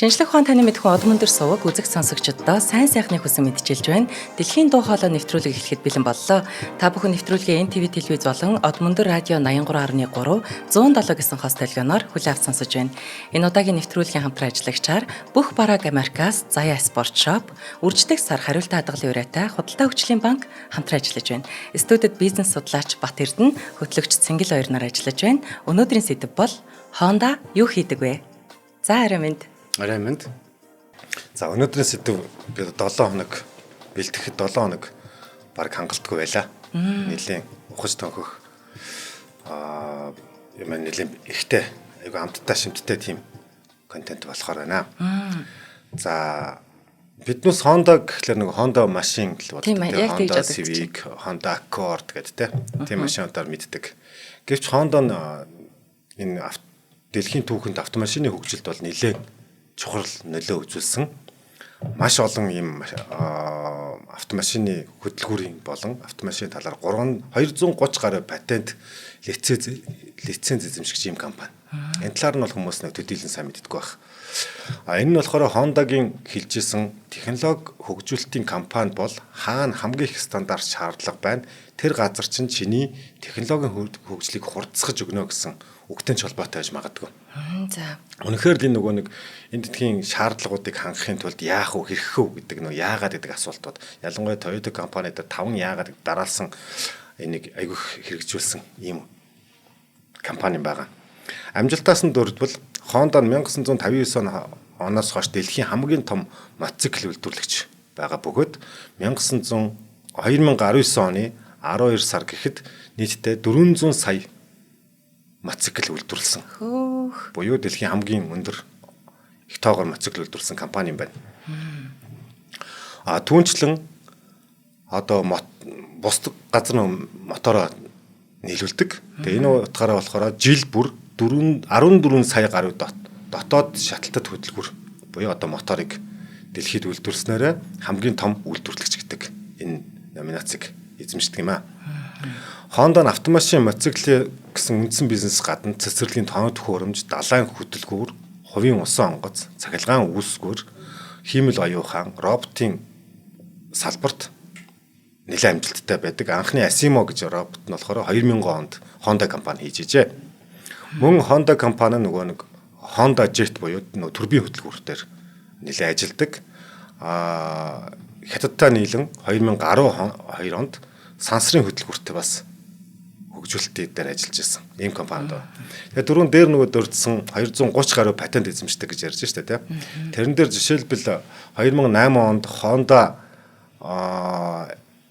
Шинжлэх ухаан таны мэдхүн одон өндөр суваг үзэг сонсогчдоо сайн сайхны хүсэн мэдчилж байна. Дэлхийн дуу хоолой нэвтрүүлэг эхлэхэд бэлэн боллоо. Та бүхэн нэвтрүүлгээ NTV телевиз болон одон өндөр радио 83.3 107 гэсэн хос толгойноор хүлээ авч сонсож байна. Энэ удаагийн нэвтрүүлгийн хамтран ажиллагчаар бүх бараг Америкаас Заяа Спорт Шоп, Үрждэг сар хариултаа хадгалын урайтай Худалдаа хөгжлийн банк хамтран ажиллаж байна. Студид бизнес судлаач Бат Эрдэнэ, хөтлөгч Цэнгэл хоёр нар ажиллаж байна. Өнөөдрийн сэдэв бол Honda юу хийдэг вэ? За арай мэнд. Арай мэнд. За өнөөдрийн сэдэв би 7 хоног бэлтгэхэд 7 хоног баг хангалтгүй байлаа. Нилийн ухаж тонхох юм нилийн ихтэй айгу амттай шимттэй тийм контент болохоор байна. За биднес Honda гэхлээр нэг Honda машин л боддог. Honda Civic, Honda Accord гэдэг тийм машинуудаар мэддэг. Гэвч Honda энэ дэлхийн түүхэнд автомашины хөгжилд бол нэлээд чухал нөлөө үзүүлсэн маш олон ийм автомашины хөдөлгүүрийн болон автомашины талаар 230 гаруй патент лиценз эзэмшигч ийм компани. Энэ талаар нь бол хүмүүс нэг төдийлөн сайн мэддэг байх. Энэ нь болохоор Honda-гийн хэлжсэн технологи хөгжүүлэлтийн компани бол хаана хамгийн их стандарт шаардлага байна. Тэр газар чинь чиний технологийн хөгжлийг хурцсаж өгнө гэсэн үгтэй холбоотой байж магадгүй. За. Үнэхээр л нөгөө нэг энэ дэлхийн шаардлагуудыг хангахын тулд яах вэ, хэрэг вэ гэдэг нөгөө яагаад гэдэг асуултууд. Ялангуяа Toyota компани дээр 5 яагаад дараалсан энийг айгүйх хэрэгжүүлсэн ийм компани байгаа. Амжилтаас нь дурдвал Honda 1959 оноос хойш дэлхийн хамгийн том мотоцикл үйлдвэрлэгч байгаа бөгөөд 2019 оны 12 сар гэхэд нийтдээ 400 сая мотоцикл үйлдвэрлэсэн. Буюу дэлхийн хамгийн өндөр их тоогоор мотоцикл үйлдвэрлэсэн компани юм байна. Түүнчлэн одоо бусад газар мотороо нийлүүлдэг. Тэгээ энэ утгаараа болохоор жил бүр 14 сая гаруй дотоод шаталтад хөдөлгүүр буюу одоо моторыг дэлхийд үйлдвэрлэснээр хамгийн том үйлдвэрлэгч гэдэг энэ номинацийг эзэмшдэг юм аа. Honda автомашин мотоцикл гэсэн үндсэн бизнес гадна цэцэрлэгийн тоног төхөөрөмж, далайн хөдөлгүүр, хувийн усан онгоц, цахилгаан үүсгүүр, хиймэл оюухан, роботын салбарт нэлээд амжилттай байдаг. Анхны Asimo гэж робот нь болохоор 2000 онд Honda компани хийж ижээ. Мөн Honda компани нөгөө нэг Honda Jet буюу нөгөө турбин хөдөлгүүртээр нэлээд ажилдаг. Хятадтай нийлэн 2012 онд сансрын хөдөлгүүртээ бас хөгжүүлэлтийн дээр ажиллаж байсан ийм компанид байна. Тэгээ дөрөв дээр нөгөө дурдсан 230 гаруй патент эзэмшдэг гэж ярьж штэ тийм. Тэрэн дээр жишээлбэл 2008 онд Honda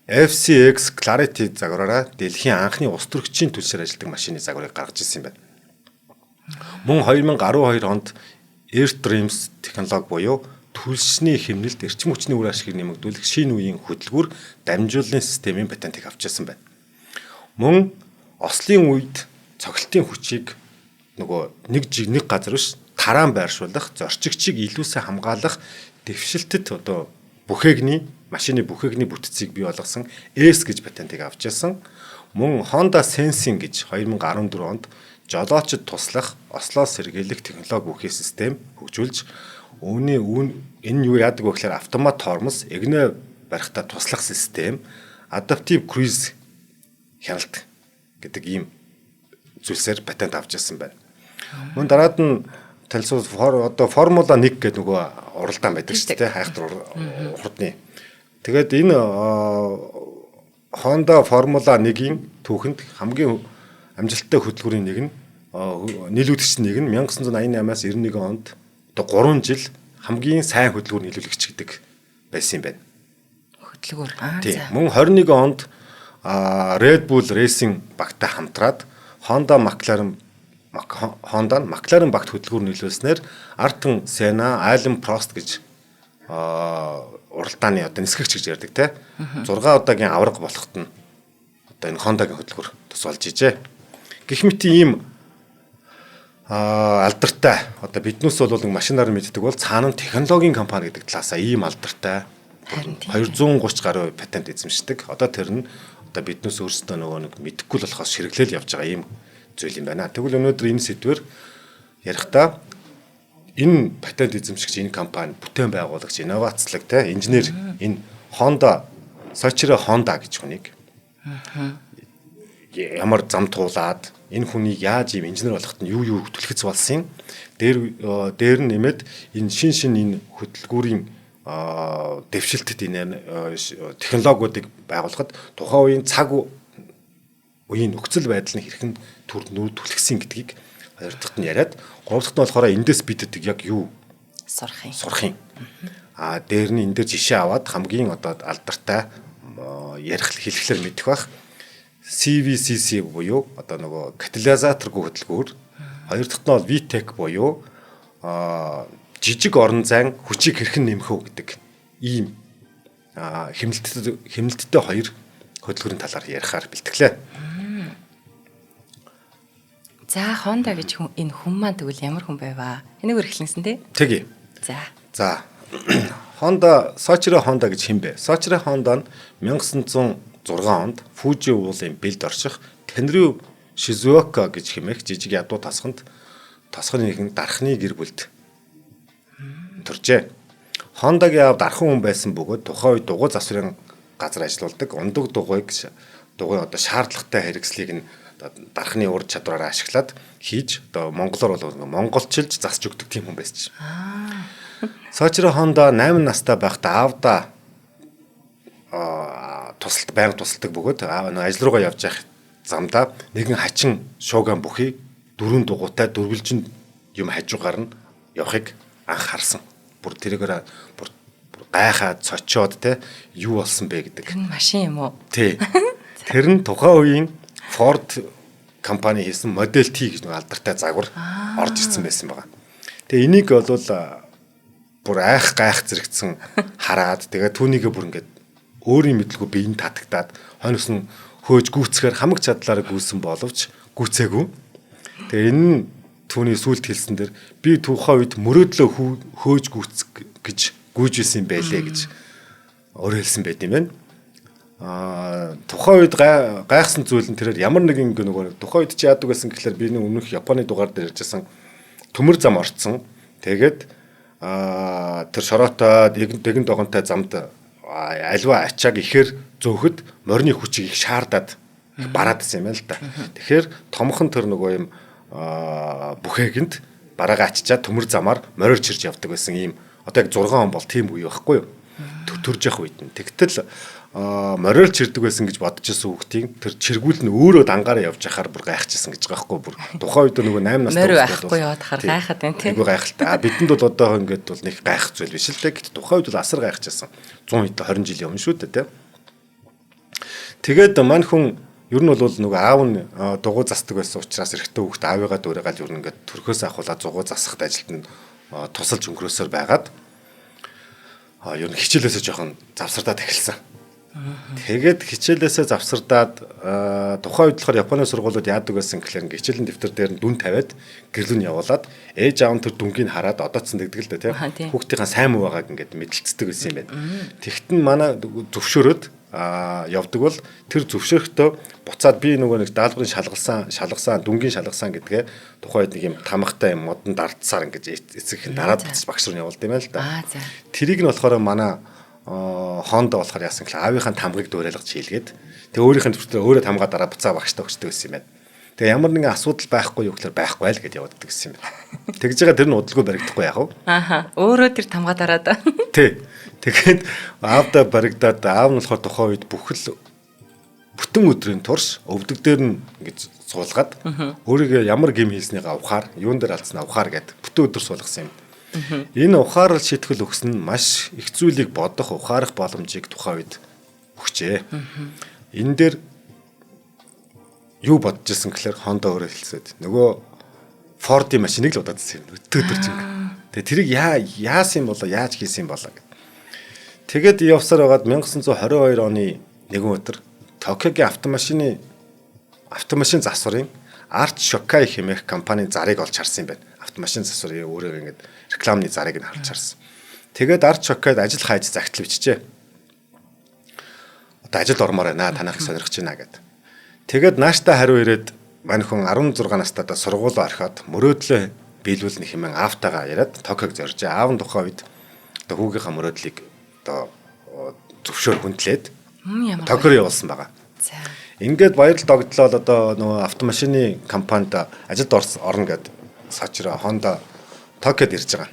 FCX Clarity загвараараа дэлхийн анхны ус төрөгчийн түлшээр ажилладаг машины загварыг гаргаж ирсэн юм байна. Мөн 2012 онд Airstreams технологи буюу түлшний хэмнэлд эрчим хүчний үр ашгийг нэмэгдүүлэх шинэ үеийн хөдөлгүүр дамжууллын системийн патентыг авч ирсэн байна. Мөн ослын үед цогцлтын хүчийг нөгөө нэг газар биш тараан байршуулах, зорчигчийг илүү сайн хамгаалах дэвшилтэд одоо машины бүхээгний бүтцийг бий болгосон S гэж патентыг авч ирсэн. Мөн Honda Sensing гэж 2014 онд жолоочд туслах ослоос сэргийлэх технологи бүхий систем хөгжүүлж энэ юу яадаг вэ гэхээр автомат тормоз, эгнээ барихтаа туслах систем, адаптив круиз хяналт гэдэг ийм зүйлсээр патент авч ирсэн байна. Мөн дараад нь талсууд одоо Формула 1 гэдэг нөгөө уралдаан байдаг шүү дээ, хайхтар урдны. Тэгээд энэ Honda Формула 1-ийн түүхэнд хамгийн амжилттай хөдөлгүүрийн нэг нь нийлүүлэгч нэг нь 1988-аас 91 онд одоо 3 жил хамгийн сайн хөдөлгүүр нийлүүлэгч гэдэг байсан юм байна. Хөдөлгүүр. За. Мөн 21 онд Red Bull Racing багтай хамтраад Honda McLaren багт хөдөлгүүр нийлүүлснээр Ayrton Senna, Alain Prost гэж уралдааны одоо нисгэгч гэж ярьдаг те 6 удаагийн авраг болоход нь одоо энэ Honda-гийн хөдөлгүүр тус болж ижээ. Гэх мэт ийм алдартай одоо биднес бол нэг машинаар мэддэг бол цаана нь технологийн компани гэдэг талаасаа ийм алдартай 230 гаруй патент эзэмшдэг. Одоо тэр нь одоо биднес өөрсдөө нөгөө нэг мэдэхгүй л болохоос ширэглээл явж байгаа ийм зүйл юм байна. Тэгвэл өнөөдөр энэ сэдвэр ярихдаа энэ патент эзэмшигч энэ компани бүтээн байгуулагч инновацлог те инженер энэ Honda Soichiro Honda гэж хүнийг ямар зам туулаад энэ хүнийг яаж юм инженер болоход нь юу түлхэц болсон дээр нь нэмээд энэ шин энэ хөтөлбөрийн дэвшилтэд энэ технологиудыг байгуулахад тухайн үеийн цаг үеийн нөхцөл байдал нь хэрхэн түлхсэн гэдгийг хоёр дахьт нь яриад гурав дахьт нь болохоор эндээс бидэд яг юу сурах юм. Дээр нь энэ дээр жишээ аваад хамгийн одоо алдартай хэлэхлээр мэдэх бах CVCC буюу одоо нөгөө катализаторгүй хөтөлбөр. Хоёр дахьт нь бол VTEC буюу жижиг орон зайн хүчийг хэрхэн нэмэх үү гэдэг ийм хэмнэлттэй хоёр хөтөлбөрийн талаар ярихаар бэлтгэлээ. За Honda гэж энэ хүн маань тэгвэл ямар хүн байваа? Энийг эрхлэнсэн тий? Тэгье. За Honda Soichiro Honda гэж хэн бэ? Soichiro Honda нь 1906 онд Фужи уулын бэлд орших Tenryu Shizuoka гэж хэмээх жижиг ядуу тасхны нэгэн дархны гэр бүлд төржээ. Honda-гийн аав дархан хүн байсан бөгөөд тухайн үед дугуй засварын газар ажиллаулдаг. Ундаг дугуй одоо шаардлагатай хэрэгслийг нь дархны ур чадвараараа ашиглаад хийж одоо монголоор бол монголчилж засч өгдөг тийм хүн байсан чинь. Soichiro Honda 8 настай байхдаа аавда байнга тусалдаг бөгөөд ажил руугаа явж явах замдаа нэгэн хачин шууган бүхий дөрвөн дугуйтай дөрвөлжин юм хажуугаар нь явахыг анх харсан. Бүр тэрээр бүр гайхаад цочоод те юу болсон бэ гэдэг. Тэр нь машин юм уу? Тий. Тэр нь тухайн үеийн Ford компани хийсэн Model T гэж нэг алдартай загвар орж ирсэн байсан байгаа. Тэгээ энийг бол бүр гайх зэрэгцэн хараад тэгээ түүнийгээ бүр ингээд өөрийн мэдлгүй биеийн татагдаад хойноос нь хөөж гүйцэхээр хамаг чадлаараа гүйсэн боловч гүйцээгүй. Тэгээ энэ нь түүний сүлд хэлсэн дээр би тухайн үед мөрөөдлөө хөөж гүйцэх гэж гүйж исэн байлээ гэж өөрөө хэлсэн байт юм байна. Тухайн үед гайхсан зүйл нь тэрээр ямар нэгэн нөгөө тухайн үед чи яадаг гэсэн гэхэлэр би нэг өмнөх Японы дугаар дээр ярьжсэн төмөр зам орцсон. Тэгээд тэр шороотой дэгэн догонтой замд альва ачааг ихээр зөөхөд морины хүчийг их шаардаад бараад байсан юм л да. Тэгэхээр томхон тэр нөгөө юм бүхээгэнт бараага аччаад төмөр замаар морир чирж явдаг байсан ийм одоо яг 6 он бол тийм үе байхгүй юу? Төрж явах үед нь. Тэгтэл морир чирдэг байсан гэж бодож ирсэн хүүхдийн тэр чиргүүл нь өөрөө дангаараа явж яхаар бүр гайхчихсан гэж байгаа байхгүй бүр. Тухайн үед нөгөө 8 настай морир байхгүй яваад хахаар гайхаад байна тийм. Айгу гайхалтай. Бидэнд бол одоо ингээд бол нэг гайх зүйл биш л дээ. Гэтэл тухайн үед бол асар гайхчихсан. 100 20 жилийн өмнө шүү дээ тийм. Тэгээд мань хүн ер нь бол нөгөө аав нь дугуй засдаг байсан учраас эрэгтэй хүүхд аавыгаа дуурайгаад ер нь ингээд төрхөөс ахуулаад дугуй засахад ажилд нь тусалж өнгөрөөсөөр байгаад ер нь хичээлээсээ жоохон завсардаад эхэлсэн. Тэгээд хичээлээсээ завсардаад тухайн үед болохоор Японы сургуулиуд яадаг байсан гэхлээр хичээлийн дэвтэр дээр нь дүн тавиад гэрлүүн явуулаад ээж аав нь тэр дүнгийг хараад одоодсон дэгдэг л да тийм хүүхдийнхаа сайн муу байгааг ингээд мэдлэлцдэг байсан юм байна. Тэгтэн манай зөвшөөрөөд явдаг бол тэр зөвшөөрөхдөө буцаад би нөгөө нэг даалгаврын шалгасан дүнгийн шалгасан гэдгээ тухайн үед нэг юм тамгатай юм модон дардсаар ингэж эцэгхэн дараад буцаж багш руу явуулд юм байл та. Тэрийг нь болохоор манай Honda болохоор яасан гэхэл аавынхаа тамгыг дуурайлгаж хийлгээд тэгээ өөрийнх нь төвчтөр өөрөө тамгаа дараа буцаа багштай өгчдөг гэсэн юм байна. Тэгээ ямар нэгэн асуудал байхгүй юу гэхээр байхгүй л гэдээ явуулдаг гэсэн юм байна. Тэгж байгаа тэр нь удалгүй баригдахгүй яах вэ? Өөрөө тэр тамгаа дараад. Тий. Тэгээд аавда баригдаад аав нь болохоор тухайн үед бүтэн өдрийн турш өвдөг дээр нь ингэж суулгаад өөрийгөө ямар гэм хийснийг авахаар юун дээр алдсан авахаар гэд бүтэн өдөр суулгасан юм. Энэ ухаарал шийтгэл өгсөн нь маш их зүйлийг бодох ухаарах боломжийг тухайн үед өгчээ. Энэ дээр юу бодож ирсэн гэхээр Honda өөрөө хэлсэд нөгөө Ford-ийн машиныг л удаадсан юм. Өтөдөр чинь. Тэгээ тэрийг яасан юм болоо яаж хийсэн юм болоо. Тэгээд явсаар байгаад 1922 оны нэгэн өдөр Токиогийн автомашин засварын Arch Shokai хэмээх компанийн зарыг олж харсан юм байна. Автомашин засварын өөрөө ингэж рекламны зарыг нь харж харсан. Тэгээд Arch Shokai-д ажил хайж загтал бичжээ. Одоо ажил ормоор байна. Танах сонирхож байна гэд. Тэгээд нааштай хариу ирээд мань хүн 16 настайдаа сургуулаа орхиод мөрөөдлөө биелүүлнэ хэмээн аавтайгаа яриад Токиог зорж аав нь тухайн үед одоо хүүгийнхаа мөрөөдлийг одоо зөвшөөр хүндлээд Токио явуулсан байгаа. За. Ингээд баярал догтлол одоо нөгөө автомашины компанид ажилд орно гэд сочроо Honda Токиод ирж байгаа.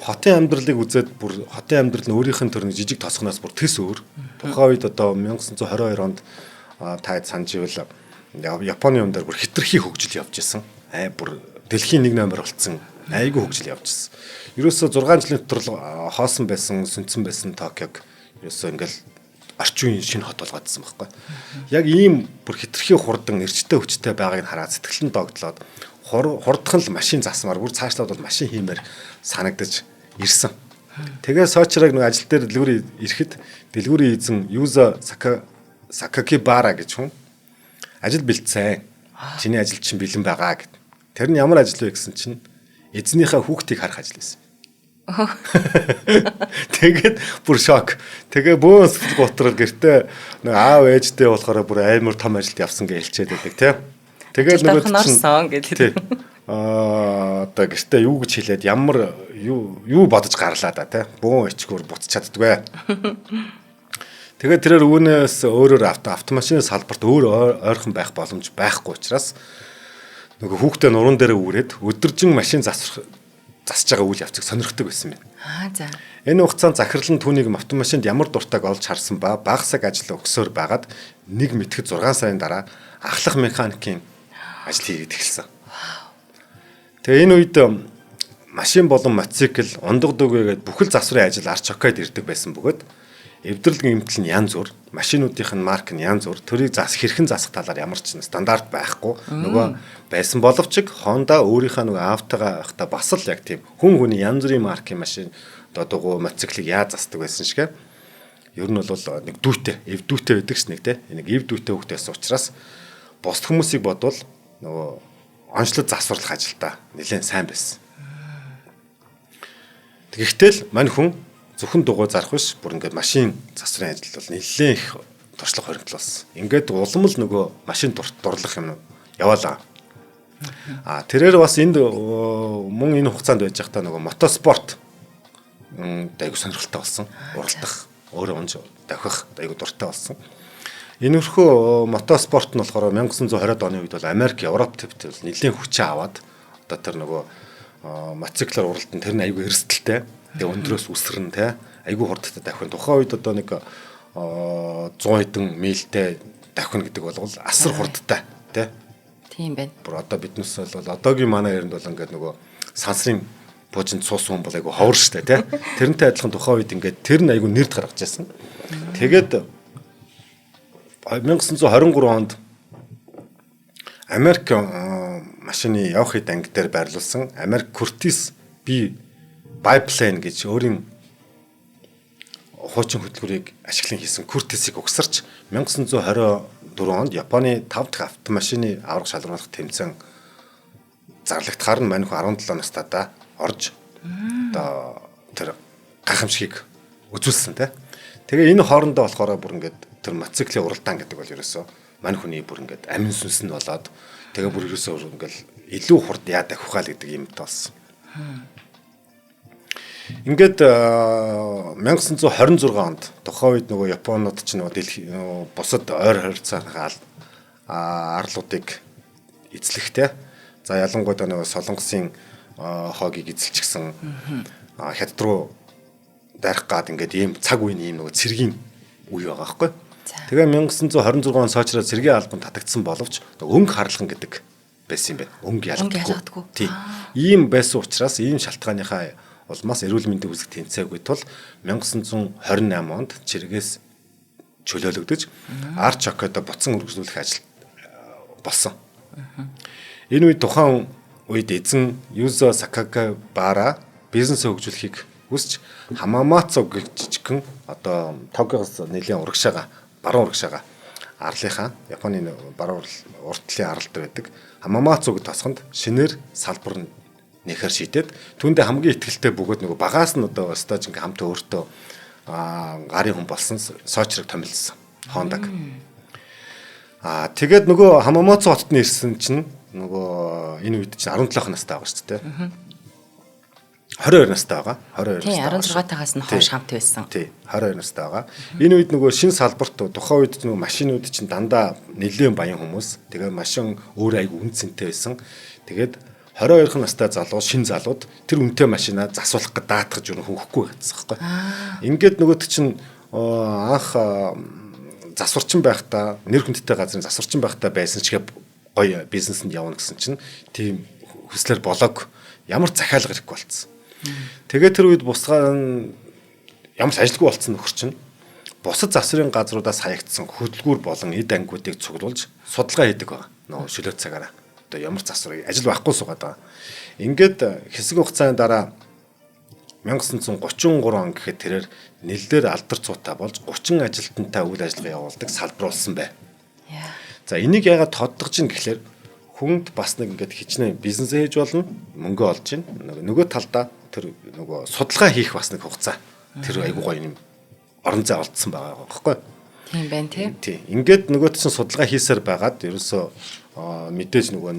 Хотын амьдралыг үзээд бүр хотын амьдрал нь өөрийнх нь төрний жижиг тосгоноос бүр төс өөр. Тухайн үед одоо 1922 онд таад санаж ивэл Японы юм дээр бүр хитрхи хөгжил явж исэн. Бүр дэлхийн 1 номер болсон. Айгүй хөгжил явж исэн. Ерөөсөө 6 жилийн дотор хоосон байсан, сүнцэн байсан Токиог ерөөсөө ингээл орчин үеийн шинэ хот болгоодсон байхгүй. Яг ийм бүр хитрхи хурдан эрчтэй хүчтэй байгааг нь хараад сэтгэлэн догтлоод хурдхан л машин засмаар бүр цаашлаад бол машин хиймээр санагдаж ирсэн. Тэгээ Сочрог нэг ажил дээр дэлгүүр ирэхэд дэлгүүрийн эзэн Юза Сакакибара гэж хүн ажил бэлдсэн. Чиний ажил чинь бэлэн байгаа гэд. Тэр нь ямар ажил вэ гэсэн чинь эзнийхээ хүүхдийг харах ажил байсан. Тэгээд бүр шок. Тэгээ бөөн сэтгэл готрол гэртээ нэг аав ээжтэй болохоор бүр амар том ажилд явсан гэж хэлчихэд байдаг тийм. Тэгээд нөгөө нарсан гэдэг. Одоо гэртээ юу гэж хэлээд ямар юу бодож гарлаа да тийм. Бөөн ичгүүр буцаж чаддгүй. Тэгээд тэрээр үүнээс өөрөөр автомашины салбарт өөр ойрхон байх боломж байхгүй учраас нөгөө хүүхдээ нуруунд дээр үүрээд өдөржин машин засж байгаа үйл явцыг сонирхдаг байсан байна. За. Энэ хугацаанд захирлан түүнийг автомашинд ямар дуртайг олж харсан ба багасаг ажил өгсөөр байгаад нэг мэтгэд 6 сарын дараа ахлах механикийн ажил хийгээд эхэлсэн. Тэгээ энэ үед машин болон мотоцикл, ундаг дүгээгээд бүхэл засварын ажил арч хоккайд ирдэг байсан бөгөөд эвдрэлгийн эмтэл нь янз бүр, машинуудынх нь марк нь янз бүр, төрийг хэрхэн засах талаар ямар ч стандарт байхгүй. Нөгөө байсан боловч Honda өөрийнхөө нөгөө аавтайгаа байхдаа бас л яг тийм хүн хүний янз бүрийн маркийн машин одоо мотоциклыг яаж засдаг байсан шиг. Ер нь бол нэг дүүтэй, эв дүүтэй байдаг ш нэг те. Нэг эв дүүтэй хүүхдээс учраас бусд хүмүүсийг бодвол нөгөө онцлог засварлах ажилдаа нэлээд сайн байсан. Тэгэхдээ л мань хүн зөвхөн дугуй зарах биш бүр ингээд машин засварын ажил бол нэлээд их туршлага хоригдол болсон. Ингээд улам л нөгөө машин дурлах юм яваалаа. Тэрээр бас энд мөн энэ хугацаанд байж байхдаа нөгөө мотоспорт айгу сонирхолтой болсон. Уралдах, өөрөө унж давхих айгу дуртай болсон. Энэхүү мотоспорт нь болохоор 1920-ад оны үед бол Америк, Европ төвд нэлээд хүчээ аваад одоо тэр нөгөө мотоциклаар уралдан тэр нь айгу эрсдэлтэй. Тэгээ өндрөөс үсрэн те айгүй хурдтай давхин тухайн үед одоо нэг 100 хэдэн милтэй давхин гэдэг бол асар хурдтай те. Тийм байна. Бүр одоо биднээс бол одоогийн манай ярианд бол ингээд нөгөө сансрын буужинд суусан хүн бол айгүй ховор штэ те. Тэрнтэй адилхан тухайн үед ингээд тэр нь айгүй нэрд гаргаж байсан. Тэгээд 1923 онд Америк машины явахын анги дээр байрлуулсан Америк Curtiss Biplane гэж өөрийн хуучин хөтөлбөрийг ашиглан хийсэн Curtiss-ийг угсарч 1924 онд Японы 5 дахь автомашины аврах шалруулах тэмцээн зарлагтахаар нь мань хүн 17 настайдаа орж одоо тэр гайхамшигыг үзүүлсэн те. Тэгээ энэ хоорондоо болохоор бүр ингээд тэр мотоциклийн уралдаан гэдэг бол ерөөсөө мань хүний бүр ингээд амин сүнс нь болоод тэгээ бүр ерөөсөө ингээд илүү хурд яа давхихаа л гэдэг юм тоолсон. Ингээд 1926 онд тухайн үед нөгөө Японууд ч нөгөө дэлхийн бусад ойр харилцааны арлуудыг эзлэхтэй. За ялангуяа нөгөө Солонгосын хоогийг эзэлчихсэн хятад руу дарах гад ингээд ийм цаг үеийн ийм нөгөө цэргийн үе байгаа байхгүй. Тэгээ 1926 он Сочроо цэргийн албанд татагдсан боловч өнгө харлан гэдэг байсан юм байна. Өнгө ялгадаггүй. Тийм. Ийм байсан учраас ийм шалтгааныхаа улмаас эрүүл мэндийн үзэг тэнцээгүй тул 1928 онд чиргээс чөлөөлөгдөж арч хоккайдо буцан үргэлжлүүлэх ажил болсон. Энэ үед тухайн үед эзэн Юзо Сакакибара бизнес хөгжүүлэхийг хүсч Хамамацу гэж жижигхэн одоо Токиогоос нэлийн урагшаага баруун урагшаага арлынхаа Японы баруун уртлын арал дээр байдаг Хамамацу гэж тосгонд шинээр салбар нь нэхэр шийдээд түүндээ хамгийн ихтгэлтэй бөгөөд нөгөө багаас нь одоо стаж ингээм хамтаа өөртөө гарын хүн болсон Сочрог томилсон Honda. Тэгээд нөгөө Хамамацу хотод нэрсэн чинь нөгөө энэ үед чинь 17 настай байгаа шүү дээ. 22 настай байгаа. 22 тий, настай. 16-таагаас нь хойш хамт байсан. Тий, 22 настай байгаа. Энэ үед нөгөө шин салбарт тухайн үед нөгөө машинууд чинь дандаа нэлээд баян хүмүүс. Тэгээ машин өөр айгу үн цэнтэй байсан. Тэгээд 22 настай залуу, шин залууд тэр үнэтэй машинаа засуулах гэж даатгаж юу хөөхгүй гэсэн байхгүй. Ингээд нөгөөт чинь анх засварчин байхдаа нэр хүндтэй газрын засварчин байхдаа байсан ч гоё бизнесэнд явна гэсэн чинь тийм хүслэр болоог ямар захиалга ирэхгүй болцсон. Тэгээд тэр үед бусгаар ямар ч ажилгүй болцсон нөхөр чинь бусад засварын газруудаас хаягдсан хөдөлгүүр болон эд ангиудыг цуглуулж судалгаа хийдэг байгаа. Нөгөө шөлөө цагаараа. Одоо ямар засвар ажил байхгүй суугаад байгаа. Ингээд хэсэг хугацааны дараа 1933 он гэхэд тэрээр нэлээр алдар цуутай болж 30 ажилтнтай үйл ажиллагаа явуулдаг салбар болсон бай. За энийг яагаад тоддогч юм гэхлээр хүнд бас нэг ингээд хичнээн бизнес хийж болно, мөнгө олж гин. Нөгөө талдаа тэр нөгөө судалгаа хийх бас нэг хугацаа. Тэр айгуу гоё юм орон зай олдсон байгаа байхгүй. Тийм байна тий. Ингээд нөгөөт чинь судалгаа хийсээр байгаад ерөөсөө мэдээж нөгөө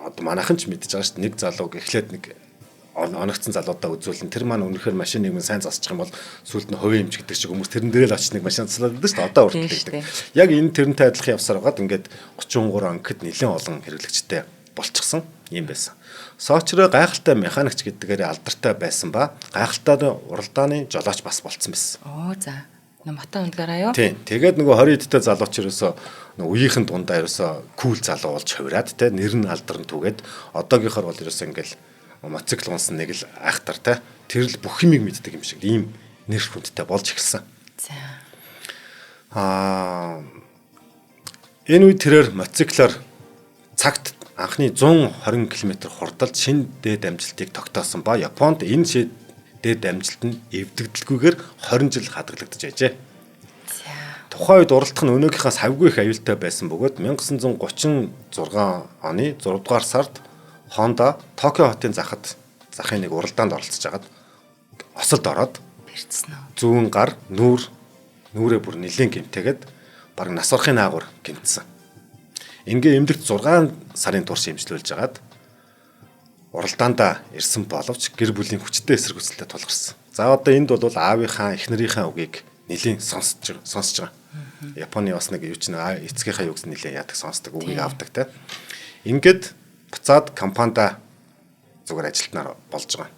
одоо манайхан ч мэдж байгаа шүү дээ. Нэг залууг эхлээд нэг оногцсон залуудаа үзүүлэн тэр маань өнөхөр машин нэг сайн засчих юм бол сүүлд нь хувийн эмч гэдэг шиг хүмүүс тэрэн дээр л очиж нэг машин засаад байдаг шүү дээ. Одоо хүртэл гэдэг. Яг энэ тэрнтэй адилхан явсаар байгаад ингээд 33 он гэхэд нэлээд олон хэрэглэгчтэй болчихсон юм байсан. Соочроо гайхалтай механикч гэдгээр алдартай байсан ба гайхалтай уралдааны жолооч бас болцсон байсан. Оо за. Мотон ундгараа юу? Тийм. Тэгээд нөгөө 20 эдтэй залууч ерөөсөө үеийнхэн дундаа ерөөсөө кул залуу болж хувираад те нэр нь алдарн түгээд одоогийнхоор бол ерөөсөө ингээл моцикл унсан нэг л айхтар те тэр л бүх юмыг мэддэг юм шиг ийм нэр хүндтэй болж эхэлсэн. За. Энэ үед тэрээр моциклоор цагт анхны 120 км хурдалд шин дээд амжилтыг тогтоосон ба Японд энэ дээд амжилт нь эвдэгдэлгүйгээр 20 жил хадгалагдаж байжээ. Тухайн үед уралдах нь өнөөгийнхаа савгүй их аюултай байсан бөгөөд 1936 оны 6 дугаар сард Honda Токио хотын захын нэг уралдаанд оролцож хагаад осолд ороод бэрцсэн үү? Зүүн гар нүрээ бүр нэлийн гэмтээгээд баг нас орохын наагур гэмтсэн. Ингээ эмдэгт 6 сарын турш эмчилүүлж хагаад уралдаандаа ирсэн боловч гэр бүлийн хүчтэй эсрэг хүсэлтэд тулгарсан. За одоо энд бол аавынхаа эхнэрийнхээ үгийг нэлийн сонсож байгаа. Японы бас нэг юу ч нэг эцгийнхаа юу гэсэн нэлийн яадаг сонсдог үгийг авдаг те. Ингээд буцаад компанида зүгээр ажилтнаар болж байгаа.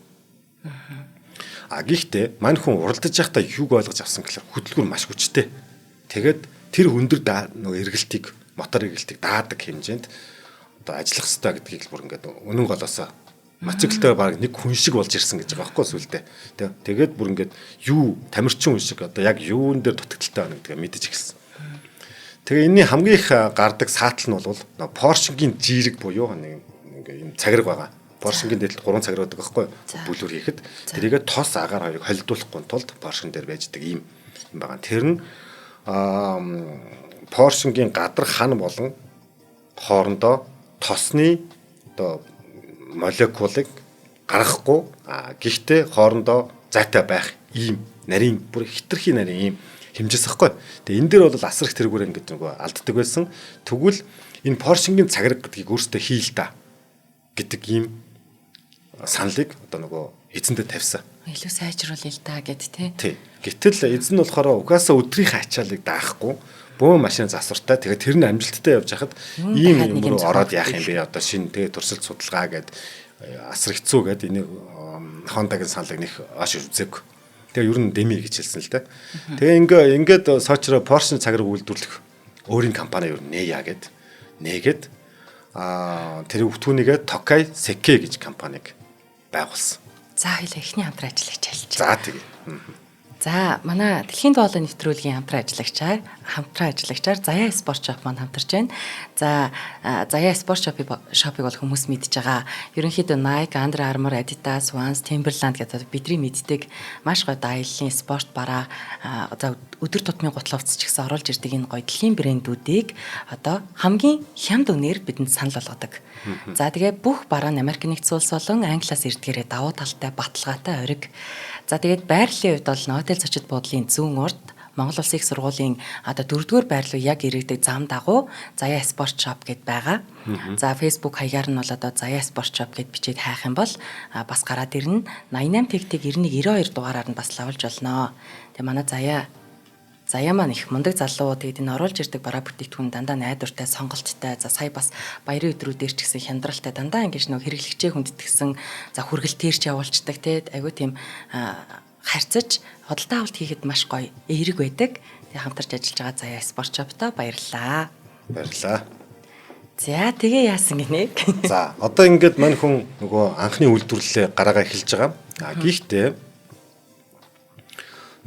Гэхдээ мань хүн уралдаж байхдаа юуг ойлгож авсан гэхээр хөдөлгүүр маш хүчтэй. Тэгээд тэр өндөр нөгөө эргэлтийг мотор эргэлтийг даадаг хэмжээнд одоо ажиллах хэрэгтэй гэдгийг бүр ингээд үнэн голоосоо моциклтэй баг нэг хүн шиг болж ирсэн гэж байгаа байхгүй сүлдээ. Тэгээд бүр ингээд юу тамирчин хүн шиг одоо яг юун дээр дутагдaltaй байна гэдгээ мэдэж эхэлсэн. Тэгээ энэний хамгийн их гардаг саатал нь бол Porsche-гийн жирэг буюу нэг юм цагираг байгаа. Porsche-гийн дээдлэл 3 цагираг байдаг байхгүй бүлүүр хийхэд тэрийгээ тос агаар хоёрыг холдуулахгүй тулд Porsche-н дээр байждаг юм байгаа. Тэр нь Porsche-гийн гадар хан болон хоорондоо тосны одоо молекулыг гаргахгүй гэхдээ хоорондоо зайтай байх ийм нарийн бүр хитрхи нарийн ийм хэмжээс ахгүй. Тэгээ энэ дээр бол асар их тэргүүр ингэж нөгөө алддаг байсан. Тэгвэл энэ Porsche-гийн цагираг гэдгийг өөртөө хийл та гэдэг ийм саналыг одоо нөгөө эзэндээ тавьсан. Илүү сайжруулъя л та гэд тий. Гэтэл эзэн нь болохоор угаасаа өдрийнхээ ачаалыг даахгүй бөө машин засвартай. Тэгээ тэр нь амжилттай явж хахад ийм юм руу ороод яах юм бэ? Одоо шинэ тэгээ туршилт судалгаа гэдэг асар хэцүү гэдэг энэ Honda-гийн саналыг нэг аш үзээг. Тэгээ ер нь дэмий гэж хэлсэн л дээ. Тэгээ ингээд соочроо Porsche цагираг үйлдвэрлэх өөрийн компани юу нээя нээгээд тэр өвтгүүнийгээ Tokai Seikei гэж компаниг байгуулсан. За хоёул эхний хамтран ажиллагч хэлж. За тэгээ. За манай дэлхийн дуулын нэвтрүүлгийн хамтран ажиллагчаар Заяа спорт шоп маань хамтарч байна. За Заяа спорт шопыг бол хүмүүс мэдж байгаа. Ерөнхийдөө Nike, Under Armour, Adidas, Vans, Timberland гэдэг бидний мэддэг маш гоё даяллын спорт бараа өдөр тутмын гутал хувцас ч гэсэн оруулж ирдэг энэ гоё дэлхийн брэндүүдийг одоо хамгийн хямд үнээр бидэнд санал болгодог. За тэгээ бүх бараа нь Америк нэгдсэн улс болон Англиас ирдгээрээ давуу талтай баталгаатай ориг. За тэгээд байрлалын хувьд бол Нотел зочид буудлын зүүн урд Монгол Улсын их сургуулийн одоо 4-р байрлал яг иргэдэг зам дагуу Заяа Спорт Shop гэд байгаа. За Facebook хаягаар нь бол одоо Заяа Sport Shop гэд бичиж хайх юм бол бас гараад ирнэ. 88 тэгтэг 9192 дугаараар нь бас лавлж болно. Тэгээ манай Заяа маань их мундаг залуу. Тэгээд энэ оруулж ирдэг бараа бүтээгдэхүүн дандаа найдвартай, сонголттой. За сая бас баярын өдрүүдээр ч гэсэн хяндралтай дандаа ингэж нэг хэрэглэгчээ хүндэтгсэн за хүргэлтээр ч явуулцдаг те айгүй тийм харьцаж худалдаа авалт хийхэд маш гоё эерэг байдаг. Тэгээ хамтарч ажиллаж байгаа Заяа Sport Shop-то баярлалаа. Баярлалаа. За тэгээ яасан гинэ. За одоо ингээд мань хүн нөгөө анхны үйлдвэрлэлээ гараагаа эхэлж байгаа. Гэхдээ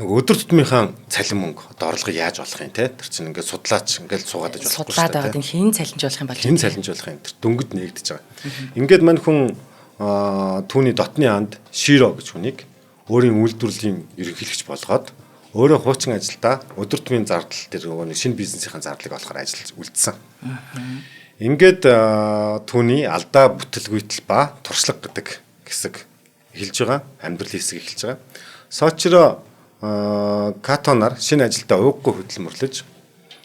нөгөө өдөр тутмынхаа цалин мөнгө одоо орлого яаж болох юм те тэр чинь ингээд судлаач ингээд суугаад иж болохгүй шүү дээ. Судлаад байгаа тийм хийн цалинжуулах юм бол хийн цалинжуулах юм тэр дөнгөд нээгдэж байгаа. Ингээд мань хүн түүний дотны анд Широ гэж хүнийг өөрийн үйлдвэрлэлийн ерөнхийлөгч болгоод өөрөө хуучин ажилдаа өдөр тутмын зардал дээр нөгөө шинэ бизнесийн зардлыг олохоор ажиллаж үлдсэн. Ингээд түүний алдаа бүтэлгүйтэл ба туршлага гэдэг хэсэг эхэлж байгаа. Амьдралын хэсэг эхэлж байгаа. Сочро Катонаар шинэ ажилдаа ууггүй хөдөлмөрлөж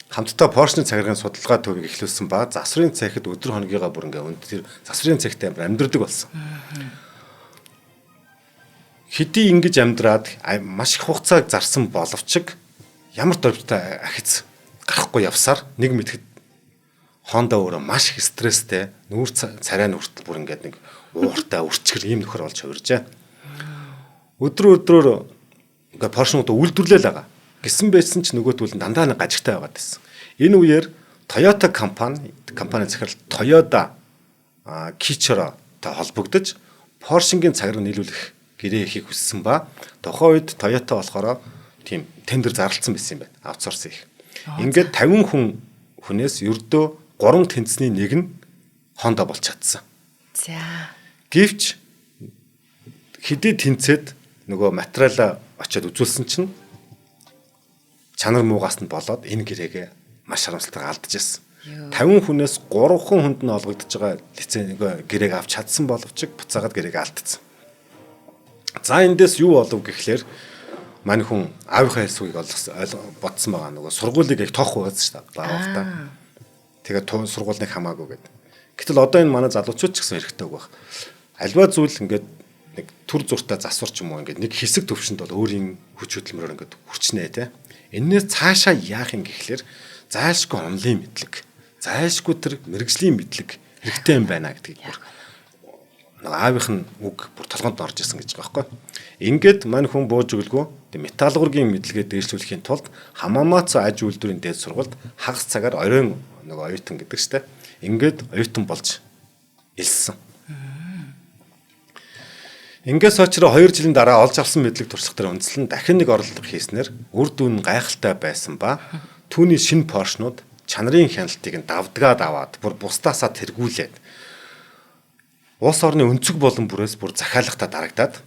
хамтдаа Porsche-ны цагиргын судалгаа төвийг эхлүүлсэн ба засварын цахид өдөр хоногийнхаа бүр ингээ өндөр засварын цахитай амар амьдрдаг болсон. Хэдий ингэж амьдраад маш их хугацааг зарсан боловч ямар төвчтэй ахиц гарахгүй явсаар нэг мэдэхэд Honda өөрөө маш их стресстэй нүүр царай нүртэл бүр ингээд нэг ууртай үрчгэр ийм нөхөр болж хувиржээ. Өдрөөр ингээ Porsche-нуудаа үйлдвэрлээл байгаа. Гисэн байсан ч нөгөөдөл нь дандаа нэг гажигтай байгаад байсан. Энэ үеэр Toyota компани захирал Toyota Kichiro-тай холбогдож Porsche-гийн цагираг нийлүүлэх гэрээ хийх хүссэн ба тухайн үед Toyota болохоор тийм тендер зарлцсан байсан юм байна. Аутсорс хийх. Ингээд 50 хүнээс ердөө 3 тэнцний нэг нь Honda болж чадсан. За. Гэвч хэдий тэнцээд нөгөө материалаа очиад үзүүлсэн чинь чанар муугаас нь болоод энэ гэрээгээ маш харамсалтайгаар алдаж ирсэн. 50 хүнээс 3 хүнд нь олгогдож байгаа лицензийг гэрээг авч чадсан боловч буцаагаад гэрээг алдсан. За эндээс юу болов гэхлээр мань хүн аавынхаа хэлсгийг бодсон байгаа нөгөө сургуулийг их тоох байсан шүү дээ. Баавтаа. Тэгээд сургууль нэг хамаагүй гэдэг. Гэтэл одоо энэ манай залуучууд ч гэсэн хэрэгтэй байх. Альва зүйл ингээд нэг төр зуртаа засвар ч юм уу ингээд нэг хэсэг төвшөнд бол өөрийн хүч хөдөлмөрөөр ингээд хүрчнэ те. Энээс цаашаа яах юм гэхлээр зайлшгүй онлын мэдлэг, зайлшгүй тэр мэрэгжлийн мэдлэг хэрэгтэй юм байна гэдгийг нэг аавынх нь үг бүр толгонд орж исэн гэж байгаа байхгүй. Ингээд мань хүн бууж өгөлгүй металлургийн мэдлэгээ дээшлүүлэхийн тулд Хамамацу аж үйлдвэрийн дээд сургуульд хагас цагаар оройн нэг оюутан гэдэг чтэй. Ингээд оюутан болж илсэн. Ингээд сочро 2 жилийн дараа олж авсан мэдлэг туршлага дээр үндэслэн дахин нэг орлого хийснээр үр дүн гайхалтай байсан ба түүний шинэ Porsche-нууд чанарын хяналтыг нь давдгаад аваад бүр бусдаасаа тэргүүлээд улс орны өнцөг болон бүрээс бүр захиалгатаа дарагдаад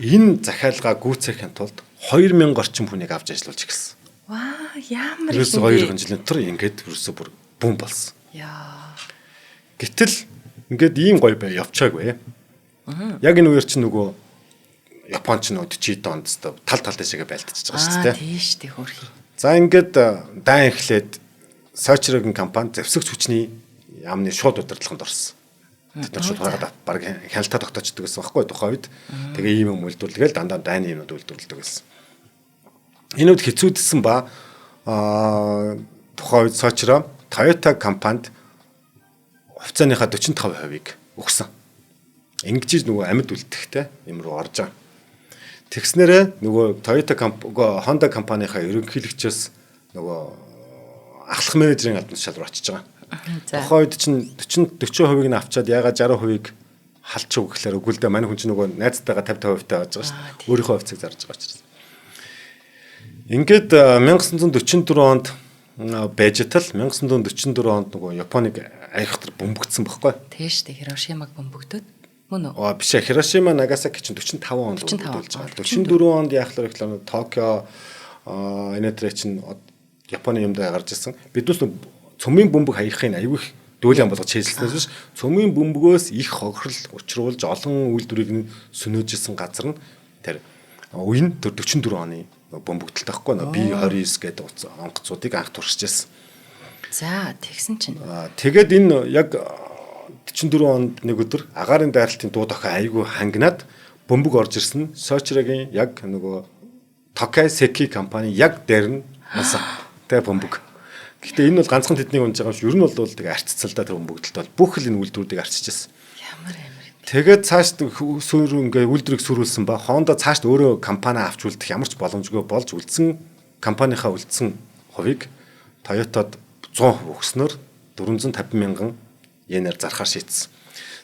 энэ захиалгаа гүйцэхийн тулд 2000 орчим хүнийг авч ажиллуулж эхэлсэн. Ваа, ямар их юм бэ? 2 жилийн дотор ингээд ерөөсө бүр бум болсон. Яа. Гэтэл ингээд ийм гоё бай явчаагүй. Яг энэ үеэр чи нөгөө Японч нүүд чид онд тал дэшегээ байлдчихж байгаа шүү дээ. Тийш тий хөрхий. За ингээд дан эхлээд Сочрогийн компани зэвсэгч хүчний яамны шууд удирдлаганд орсон. Тэд нар шууд хараад баг хяналтаа тогтоочдөг гэсэн байхгүй тухайн үед. Тэгээ ийм юм үйлдвэрлэгээл дандаа дайны юмуд үйлдвэрлэдэг гэсэн. Энэ үед хэцүүдсэн ба тухайн үед Сочро Toyota компанид хувьцааныхаа 45%-ийг өгсөн. Ингэж нөгөө амьд үлдэхтэй юм руу орж байгаа. Тэгснээрээ нөгөө Honda компанийхаа ерөнхийлөгчөөс нөгөө ахлах менежерийн албан тушаал руу очиж байгаа. Тухайн үед чинь 40% нь авчаад ягаад 60%-ийг халчих уу гэхлээр үгүй л дээ манай хүн чинь нөгөө найзтайгаа 50% тавьж байгаа шүү дээ. Өөрийнхөө хувьцааг зарж байгаа учраас. Ингээд 1944 онд Бэжитал 1944 онд нөгөө Японыг аягтар бөмбөгдсөн байхгүй. Тийш дээ Хирошимаг бөмбөгдөд мөн үү? Биш Хирошима Нагасаки чинь 45 онд бөмбөгдүүлж байгаа. 44 онд яахлаар ихлээр Токио энэтрэ чинь Японы юмдаа гарч ирсэн. Биднээс цөмийн бөмбөг хаяхын аюул их дүүлэн болгож хийжлэснээс биш цөмийн бөмбөгөөс их хохирол учруулж олон үйлдвэрийг нь сөнөөжсэн газар нь тэр үеийн 44 оны бөмбөгдөлт байхгүй нөө B29 гэдэг онгоцуудыг анх туршиж байсан. За тэгсэн чинь. Тэгээд энэ яг 44 онд нэг өдөр агаарын дайралтын дуу дохой айгүй хангинаад бөмбөг орж ирсэн Сочирогийн яг нөгөө Tokai Seki компани яг дээр нь насан. Тэ бөмбөг. Гэхдээ энэ бол ганцхан тэднийг унж байгаа юм шиг. Ер нь бол тэгээ арчицалдаа тэр бөмбөгдөлт бол бүх л энэ үйлдвэрүүдийг арчиж байсан. Ямар амар. Тэгээд цаашд сүүр ингээ үйлдвэрийг сүрүүлсэн ба Honda цаашд өөрөө компани авч үлдэх ямар ч боломжгүй болж үлдсэн компанийнхаа үлдсэн хувийг Toyota-д 100% өгснөөр 450 мянган йенээр зархаар шийдсэн.